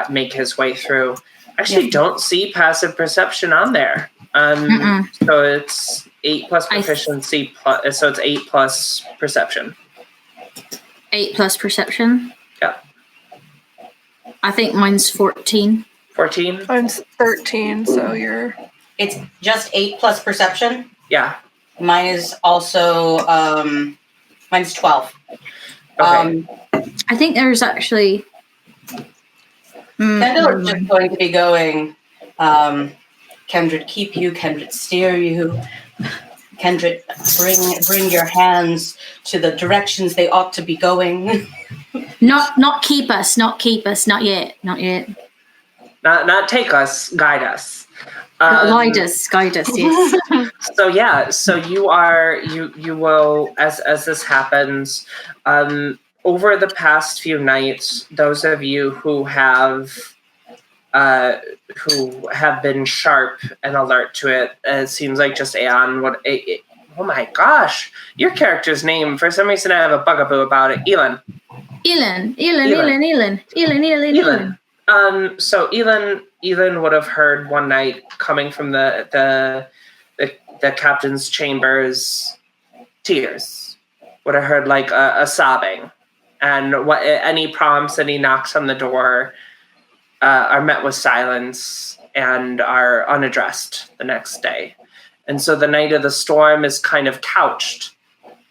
make his way through. Actually, don't see passive perception on there. So it's 8 plus proficiency, so it's 8 plus perception. 8 plus perception? Yeah. I think mine's 14. 14? Mine's 13, so you're... It's just 8 plus perception? Yeah. Mine is also, mine's 12. Okay. I think there's actually... Kendell is just going to be going, Kendred keep you, Kendred steer you, Kendred bring your hands to the directions they ought to be going. Not keep us, not yet. Not take us, guide us. Guide us, yes. So you will, as this happens, over the past few nights, those of you who have been sharp and alert to it, it seems like just Eilhan oh my gosh, your character's name, for some reason I have a bugaboo about it. Eilhan. So Eilhan would have heard one night, coming from the captain's chambers, tears. Would have heard like a sobbing, and any prompts, any knocks on the door are met with silence and are unaddressed the next day. And so the night of the storm is kind of couched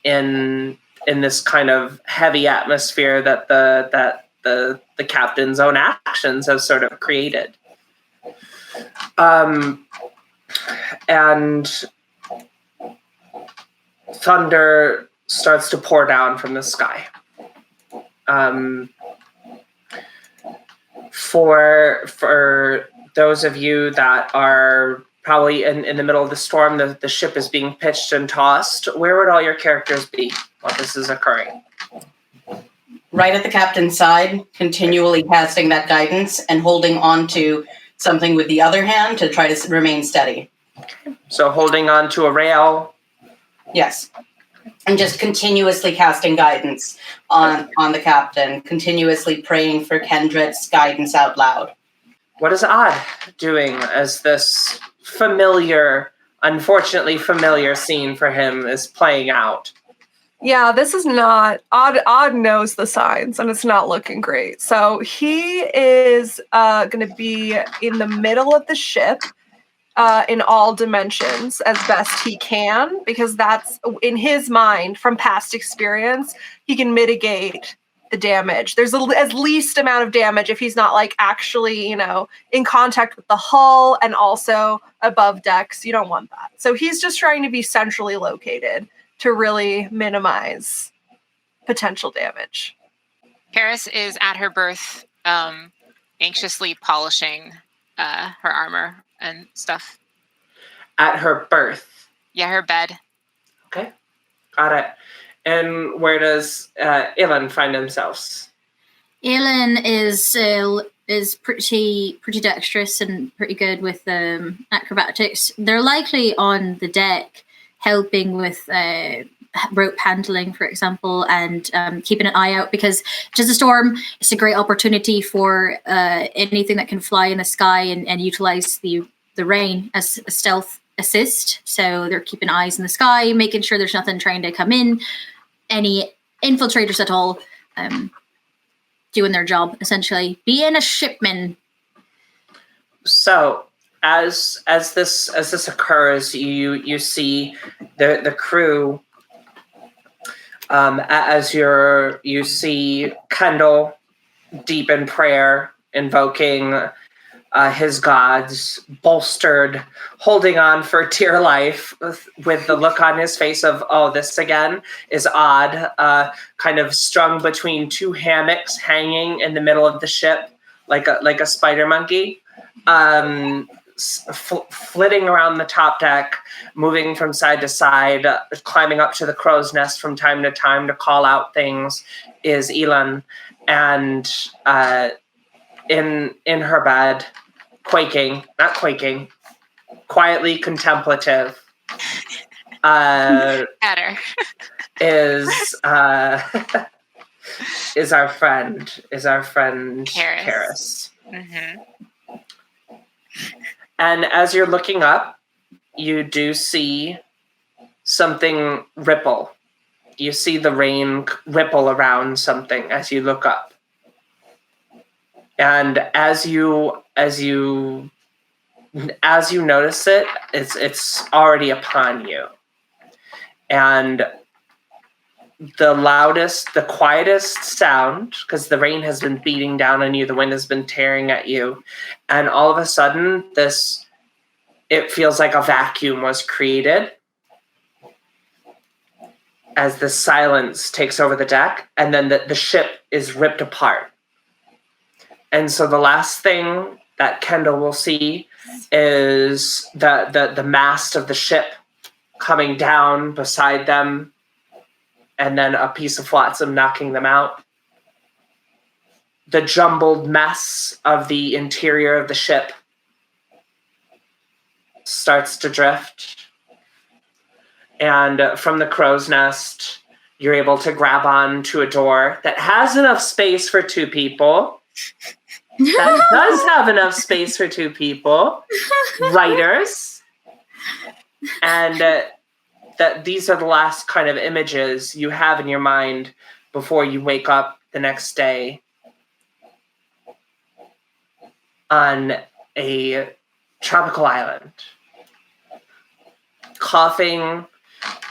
in this kind of heavy atmosphere that the captain's own actions have sort of created. And thunder starts to pour down from the sky. For those of you that are probably in the middle of the storm, the ship is being pitched and tossed. Where would all your characters be while this is occurring? Right at the captain's side, continually casting that guidance and holding on to something with the other hand to try to remain steady. So holding on to a rail? Yes. And just continuously casting guidance on the captain, continuously praying for Kendred's guidance out loud. What is Odd doing as this unfortunately familiar scene for him is playing out? Yeah, this is not Odd knows the signs, and it's not looking great. So he is going to be in the middle of the ship, in all dimensions as best he can, because that's in his mind from past experience. He can mitigate the damage. There's as least amount of damage if he's not like actually, in contact with the hull and also above decks. You don't want that. So he's just trying to be centrally located to really minimize potential damage. Carys is at her berth, anxiously polishing her armor and stuff. At her berth. Yeah, her bed. Okay, got it. And where does Eilhan find themselves? Eilhan is pretty dexterous and pretty good with acrobatics. They're likely on the deck helping with rope handling, for example, and keeping an eye out, because just a storm, it's a great opportunity for anything that can fly in the sky and utilize the rain as a stealth assist. So they're keeping eyes in the sky, making sure there's nothing trying to come in, any infiltrators at all, doing their job, essentially being a shipman. So as this occurs, you see the crew. You see Kendell deep in prayer, invoking his gods, bolstered, holding on for dear life, with the look on his face of, oh, this again is odd, kind of strung between two hammocks hanging in the middle of the ship, like a spider monkey, flitting around the top deck, moving from side to side, climbing up to the crow's nest from time to time to call out things, is Eilhan. And in her bed, quietly contemplative, Better. is our friend Carys. Carys. Mm-hmm. And as you're looking up, you do see something ripple. You see the rain ripple around something as you look up. And as you notice it, it's already upon you. And the quietest sound, because the rain has been beating down on you, the wind has been tearing at you, and all of a sudden it feels like a vacuum was created as the silence takes over the deck, and then the ship is ripped apart. And so the last thing that Kendell will see is the mast of the ship coming down beside them, and then a piece of flotsam knocking them out. The jumbled mess of the interior of the ship starts to drift. And from the crow's nest, you're able to grab on to a door that has enough space for two people. That does have enough space for two people. Writers. And that these are the last kind of images you have in your mind before you wake up the next day on a tropical island, coughing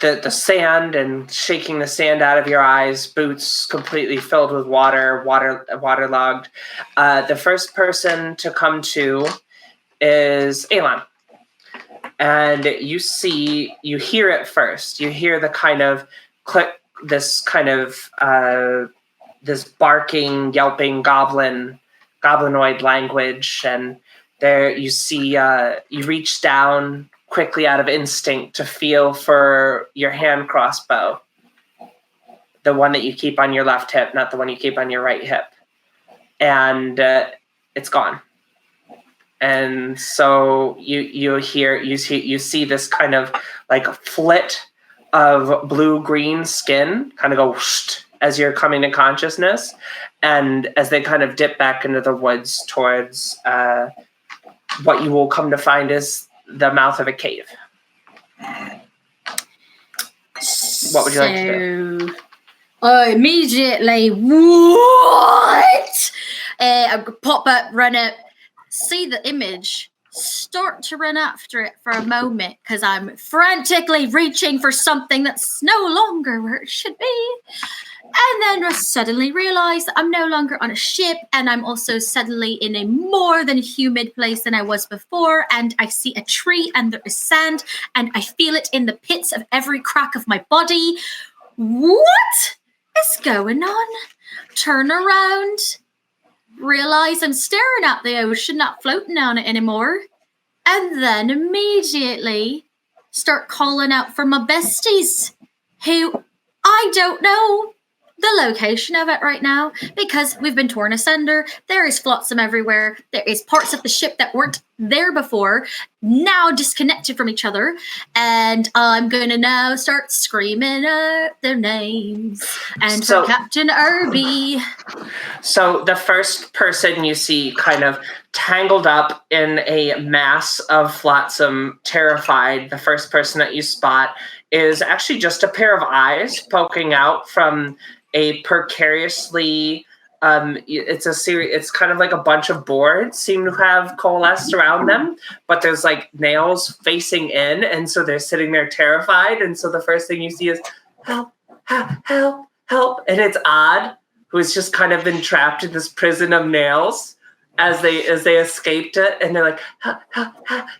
the sand and shaking the sand out of your eyes, boots completely filled with waterlogged. The first person to come to is Eilhan. And you hear it first. You hear the kind of click, this kind of this barking, yelping goblinoid language, and there you see you reach down quickly out of instinct to feel for your hand crossbow, the one that you keep on your left hip, not the one you keep on your right hip, and it's gone. And so you see this kind of like a flit of blue-green skin kind of go whoosh as you're coming to consciousness, and as they kind of dip back into the woods towards what you will come to find is the mouth of a cave. What would you like to do? Immediately, what? I pop up, run up, see the image, start to run after it for a moment because I'm frantically reaching for something that's no longer where it should be. And then I suddenly realize I'm no longer on a ship, and I'm also suddenly in a more than humid place than I was before. And I see a tree, and there is sand, and I feel it in the pits of every crack of my body. What is going on? Turn around, realize I'm staring at the ocean, not floating on it anymore. And then immediately start calling out for my besties, who I don't know the location of it right now because we've been torn asunder. There is flotsam everywhere. There is parts of the ship that weren't there before, now disconnected from each other. And I'm going to now start screaming out their names. And for Captain Irby. So the first person you see kind of tangled up in a mass of flotsam, terrified, the first person that you spot is actually just a pair of eyes poking out from a precariously it's kind of like a bunch of boards seem to have coalesced around them, but there's like nails facing in, and so they're sitting there terrified. And so the first thing you see is help, help, help, help. And it's Odd, who has just kind of been trapped in this prison of nails as they escaped it, and they're like help,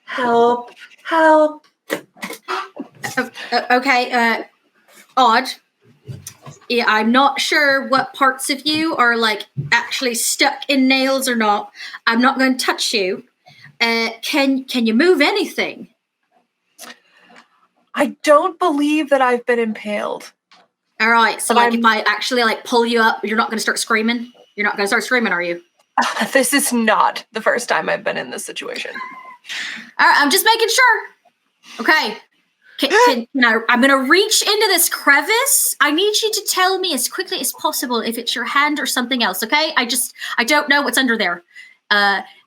help. Okay, Odd. Yeah, I'm not sure what parts of you are like actually stuck in nails or not. I'm not going to touch you. Can you move anything? I don't believe that I've been impaled. All right, so like if I actually like pull you up, you're not going to start screaming? You're not going to start screaming, are you? This is not the first time I've been in this situation. All right, I'm just making sure. Okay. I'm going to reach into this crevice. I need you to tell me as quickly as possible if it's your hand or something else, okay? I don't know what's under there.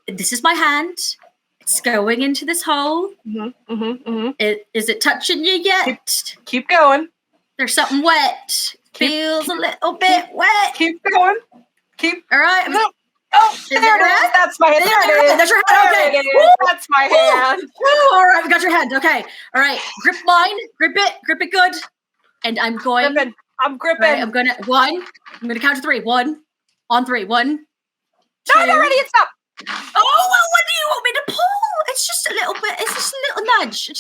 This is my hand. It's going into this hole. Is it touching you yet? Keep going. There's something wet. Feels a little bit wet. Keep going. All right. No. Oh, there it is. That's my hand. There it is. That's your hand. Okay. That's my hand. All right, we got your hand. Okay. All right. Grip mine. Grip it good. And I'm going. I'm gripping. Right, I'm gonna count to 3. 1. On 3. 1. 2. No, I'm already. It's up. Oh well, what do you want me to pull? It's just a little bit. It's just a little nudge.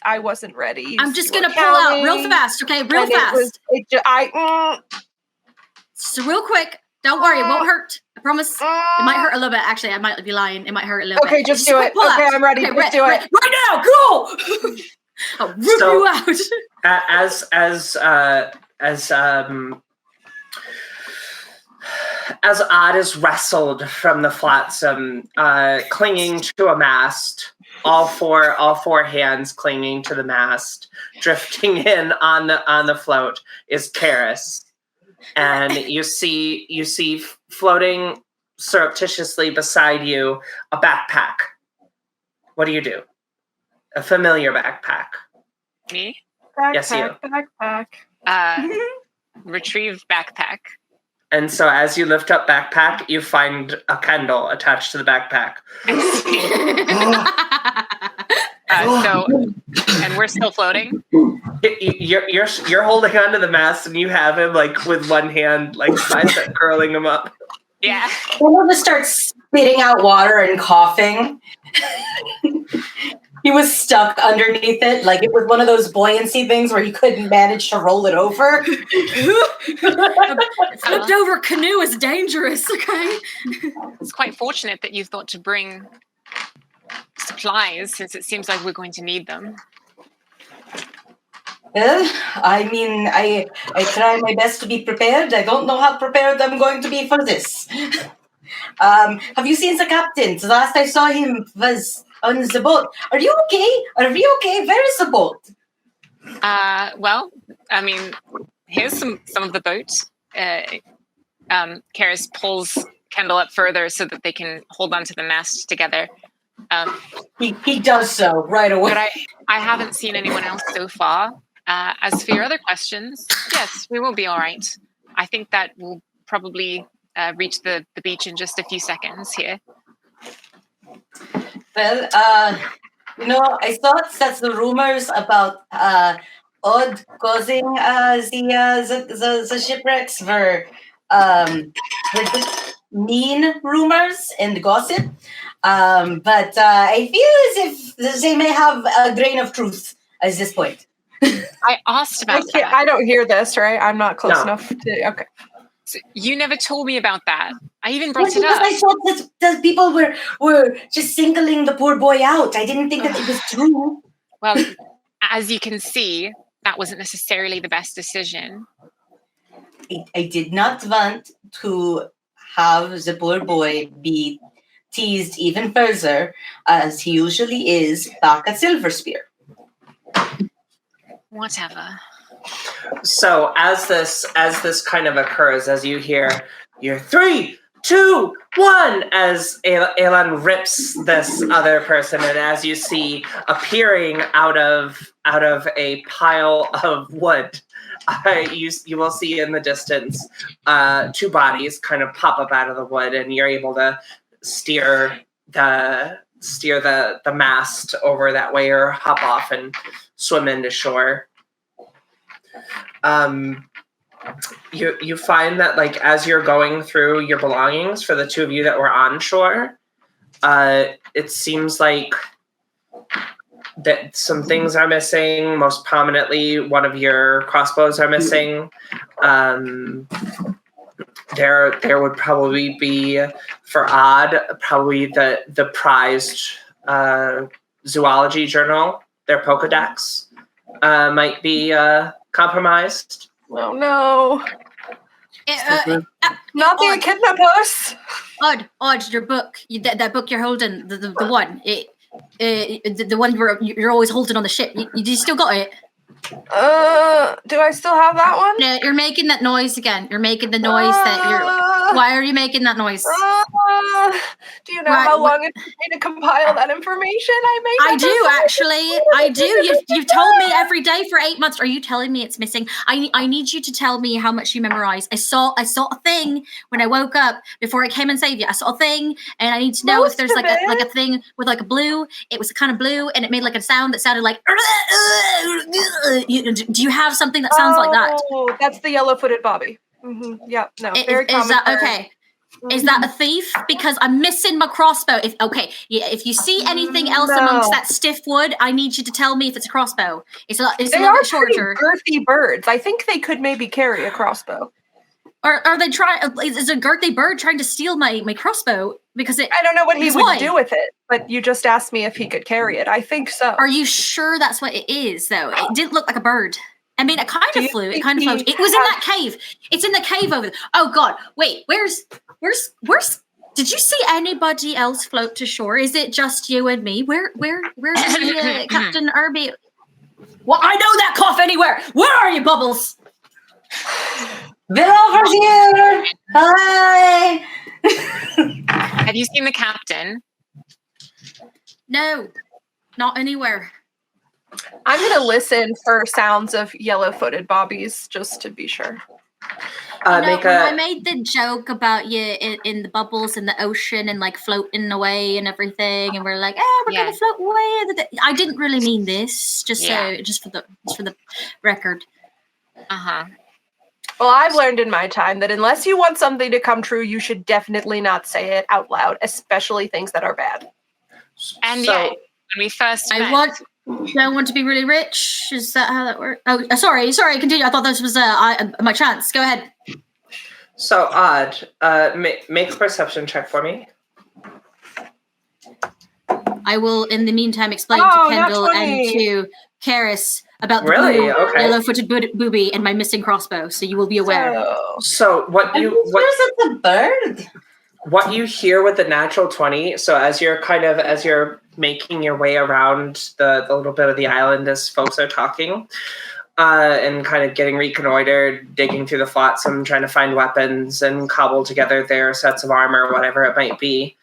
I wasn't ready. I'm just gonna pull out real fast. Okay, real fast. So real quick. Don't worry, it won't hurt. I promise. It might hurt a little bit. Actually, I might be lying. It might hurt a little bit. Okay, just do it. Okay, I'm ready. Okay, just do it. Right now, go! I'll rip you out. As Odd is wrestled from the flotsam, clinging to a mast, all four hands clinging to the mast, drifting in on the float is Carys. And you see floating surreptitiously beside you a backpack. What do you do? A familiar backpack. Me? Yes, you. Backpack. Retrieve backpack. And so as you lift up backpack, you find a Kendell attached to the backpack. And we're still floating? You're holding onto the mast, and you have him like with one hand, like bicep curling him up. Yeah. We'll just start spitting out water and coughing. He was stuck underneath it, like it was one of those buoyancy things where he couldn't manage to roll it over. Flipped over canoe is dangerous, okay? It's quite fortunate that you thought to bring supplies, since it seems like we're going to need them. Well, I mean, I try my best to be prepared. I don't know how prepared I'm going to be for this. Have you seen the captain? The last I saw him was on the boat. Are you okay? Are we okay? Where is the boat? Well, I mean, here's some of the boats. Carys pulls Kendell up further so that they can hold onto the mast together. He does so right away. But I haven't seen anyone else so far. As for your other questions, yes, we will be all right. I think that we'll probably reach the beach in just a few seconds here. Well, I thought that the rumors about Odd causing the shipwrecks were just mean rumors and gossip. But I feel as if they may have a grain of truth at this point. I asked about that. I don't hear this, right? I'm not close enough to. Okay. So you never told me about that. I even brought it Because up. I thought that people were just singling the poor boy out. I didn't think that it was true. Well, as you can see, that wasn't necessarily the best decision. I did not want to have the poor boy be teased even further, as he usually is back at Silver Spear. Whatever. So as this kind of occurs, as you hear, you're 3, 2, 1, as Eilhan rips this other person, and as you see appearing out of a pile of wood, you will see in the distance 2 bodies kind of pop up out of the wood, and you're able to steer the mast over that way, or hop off and swim into shore. You find that, like, as you're going through your belongings for the 2 of you that were on shore, it seems like that some things are missing. Most prominently, one of your crossbows are missing. There would probably be, for Odd, probably the prized zoology journal, their Pokedex, might be compromised. Oh no! Not the echidna post. Odd, your book, that book you're holding, the one, the one you're always holding on the ship. You still got it? Do I still have that one? No, you're making that noise again. You're making the noise that you're. Why are you making that noise? Do you know how long it took me to compile that information? I do actually. I do. You've told me every day for 8 months. Are you telling me it's missing? I need you to tell me how much you memorize. I saw a thing when I woke up before I came and saved you. I saw a thing, and I need to know if there's like a thing with like a blue. It was a kind of blue, and it made like a sound that sounded like. Do you have something that sounds like that? Oh, that's the yellow-footed bobby. Mm-hmm. Yeah, no, very common. Is that okay? Mm-hmm. Is that a thief? Because I'm missing my crossbow. If you see anything else amongst that stiff wood, I need you to tell me if it's a crossbow. It's a little bit shorter. Girthy birds. I think they could maybe carry a crossbow. Are they trying? Is a girthy bird trying to steal my crossbow? Because I don't know what he would do with it, but you just asked me if he could carry it. I think so. Are you sure that's what it is, though? It didn't look like a bird. I mean, it kind of flew. It kind of floated. It was in that cave. It's in the cave over there. Oh God! Wait, where's? Did you see anybody else float to shore? Is it just you and me? Where's Captain Irby? Well, I know that cough anywhere. Where are you, Bubbles? They're over here. Hi. Have you seen the captain? No, not anywhere. I'm going to listen for sounds of yellow-footed bobbies just to be sure. I made the joke about you in the bubbles in the ocean and like floating away and everything, and we're like, we're going to float away. I didn't really mean this. Just for the record. Well, I've learned in my time that unless you want something to come true, you should definitely not say it out loud, especially things that are bad. And when we first met, I want to be really rich. Is that how that works? Oh, sorry. Continue. I thought this was my chance. Go ahead. So, Odd, make a perception check for me. I will, in the meantime, explain to Kendell and to Carys about the yellow-footed booby and my missing crossbow, so you will be aware. So what it's a bird. What you hear with the natural 20, so as you're making your way around the little bit of the island as folks are talking, and kind of getting reconnoitered, digging through the flotsam, trying to find weapons and cobble together their sets of armor, whatever it might be,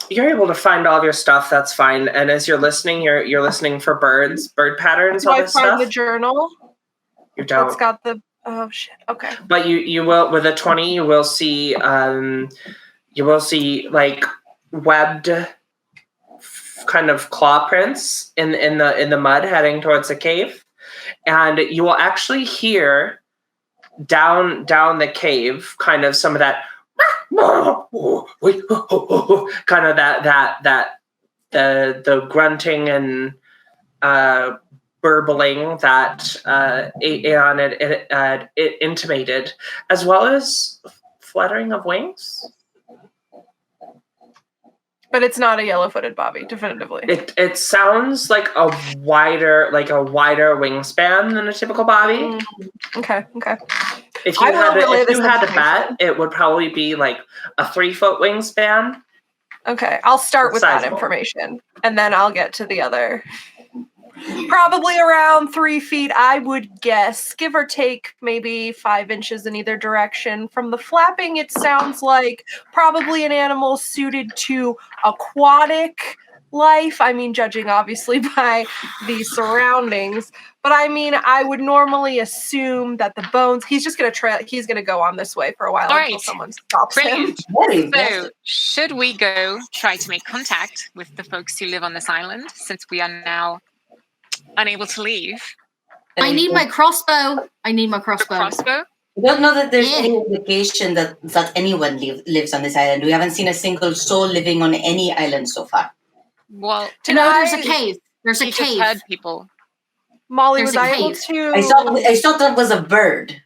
you're able to find all of your stuff. That's fine. And as you're listening, you're listening for bird patterns, Do all I this find stuff. the journal? You don't. It's got the. Oh shit. Okay. But you will, with a 20, you will see like webbed kind of claw prints in the mud heading towards the cave, and you will actually hear down the cave kind of some of that kind of that the grunting and burbling that Eilhan had intimated, as well as fluttering of wings. But it's not a yellow-footed bobby, definitively. It sounds like a wider wingspan than a typical bobby. Okay. If you had a bet, it would probably be like a 3-foot wingspan. Okay, I'll start with that Sizable. information, and then I'll get to the other. Probably around 3 feet, I would guess, give or take maybe 5 inches in either direction. From the flapping, it sounds like probably an animal suited to aquatic life. I mean, judging obviously by the surroundings. But I mean, I would normally assume that the bones, he's gonna go on this way for a while All until right. someone stops him. Brilliant. So, should we go try to make contact with the folks who live on this island, since we are now unable to leave? I need my crossbow. The crossbow? We don't know that there's Yeah. any indication that anyone lives on this island. We haven't seen a single soul living on any island so far. Well, There's a cave. There's a we just cave. heard people. Molly, There's was a I able cave. to? I thought that was a bird.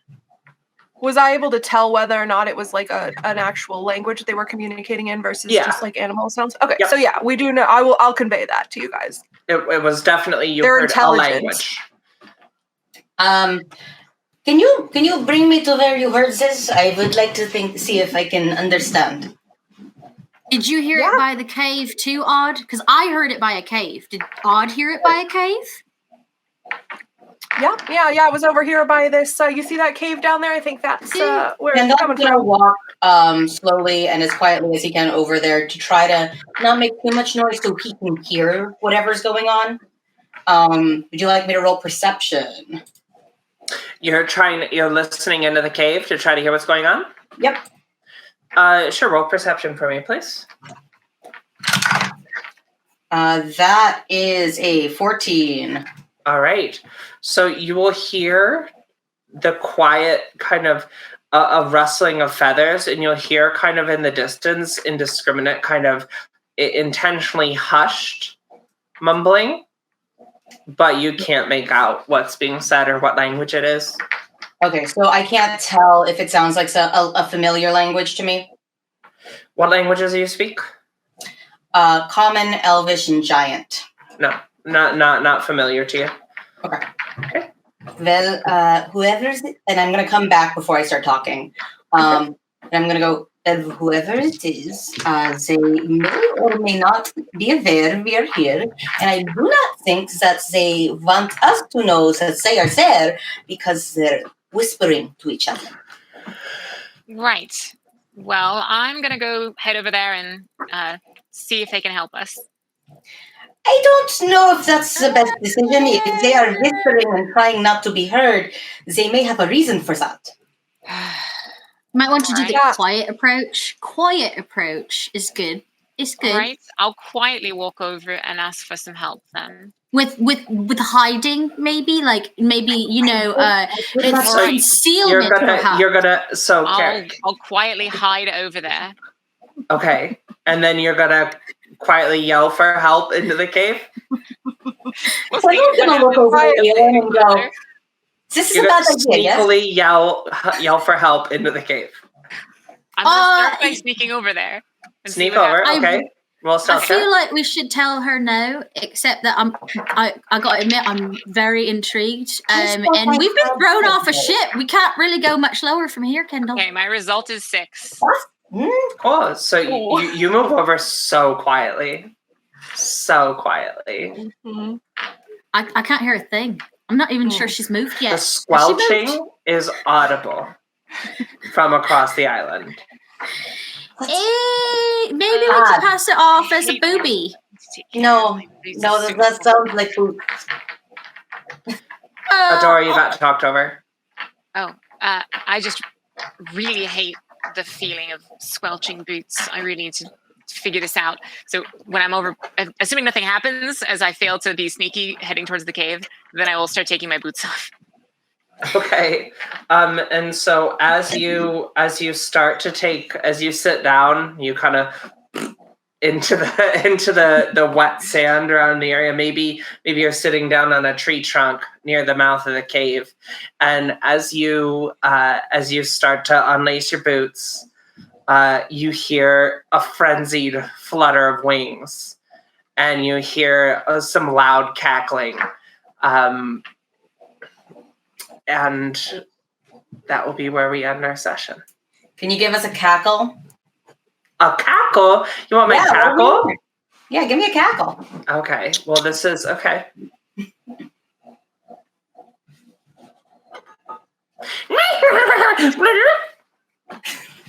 Was I able to tell whether or not it was like an actual language they were communicating in versus Yeah. just like animal sounds? Okay, Yep. so yeah, we do know. I'll convey that to you guys. It was definitely you They're heard intelligent. a language. Can you bring me to where you heard this? I would like to see if I can understand. Did you hear it by the cave too, Odd? Because I heard it by a cave. Did Odd hear it by a cave? Yeah. I was over here by this. You see that cave down there? I think that's where And it's I'm coming gonna from. walk slowly and as quietly as he can over there to try to not make too much noise so he can hear whatever's going on. Would you like me to roll perception? You're listening into the cave to try to hear what's going on? Yep. Sure, roll perception for me, please. That is a 14. All right. So you will hear the quiet kind of a rustling of feathers, and you'll hear kind of in the distance indiscriminate kind of intentionally hushed mumbling, but you can't make out what's being said or what language it is. Okay, so I can't tell if it sounds like a familiar language to me. What languages do you speak? Common, Elvish, and Giant. No, not familiar to you. Okay. Well, whoever's and I'm gonna come back before I start talking. And I'm gonna go. Whoever it is, they may or may not be aware we are here, and I do not think that they want us to know that they are there because they're whispering to each other. Right. Well, I'm going to go head over there and see if they can help us. I don't know if that's the best decision. If they are whispering and trying not to be heard, they may have a reason for that. Might want to do the Alright. quiet approach. Quiet approach is good. It's good. All right. I'll quietly walk over and ask for some help then. With hiding, maybe it's So concealment. perhaps. I'll quietly hide over there. Okay, and then you're gonna quietly yell for help into the cave. We'll So I'm gonna look over at Eilhan and go, "This is You're a gonna bad idea." Yes? sneakily yell for help into the cave. I'm going to start by sneaking over there. and see Sneak what over, happens. okay. Roll I stealth feel check. like we should tell her no, except that I gotta admit I'm very intrigued. And we've been thrown off a ship. We can't really go much lower from here, Kendall. Okay, my result is 6. Cool. So you move over so quietly. So quietly. Mhm. I can't hear a thing. I'm not even sure she's moved yet. The Has she moved? squelching is audible from across the island. Maybe we could pass it off as a booby. No, that sounds like food. Adora, you got talked over. I just really hate the feeling of squelching boots. I really need to figure this out. So when I'm over, assuming nothing happens as I fail to be sneaky heading towards the cave, then I will start taking my boots off. Okay. And so as you start to take, as you sit down, you kind of into the wet sand around the area. Maybe you're sitting down on a tree trunk near the mouth of the cave. And as you start to unlace your boots, you hear a frenzied flutter of wings, and you hear some loud cackling. And that will be where we end our session. Can you give us a cackle? A cackle? You want my cackle? Yeah, give me a cackle. Okay. Well, this is okay.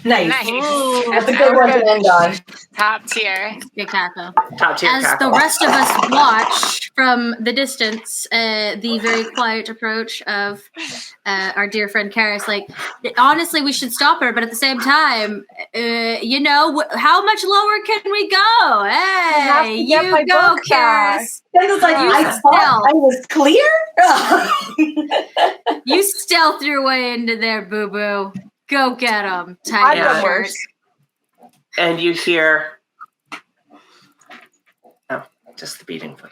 Nice. Nice. That's a good one to end on. Top tier. Good cackle. Top tier As cackle. the rest of us watch from the distance, the very quiet approach of our dear friend Carys, like, honestly, we should stop her, but at the same time, how much lower can we go? Hey, you go, Carys. Kendall's like, I thought I was clear? You stealth your way into there, boo-boo. Go get him. I've done worse. And you hear, just the beating voice.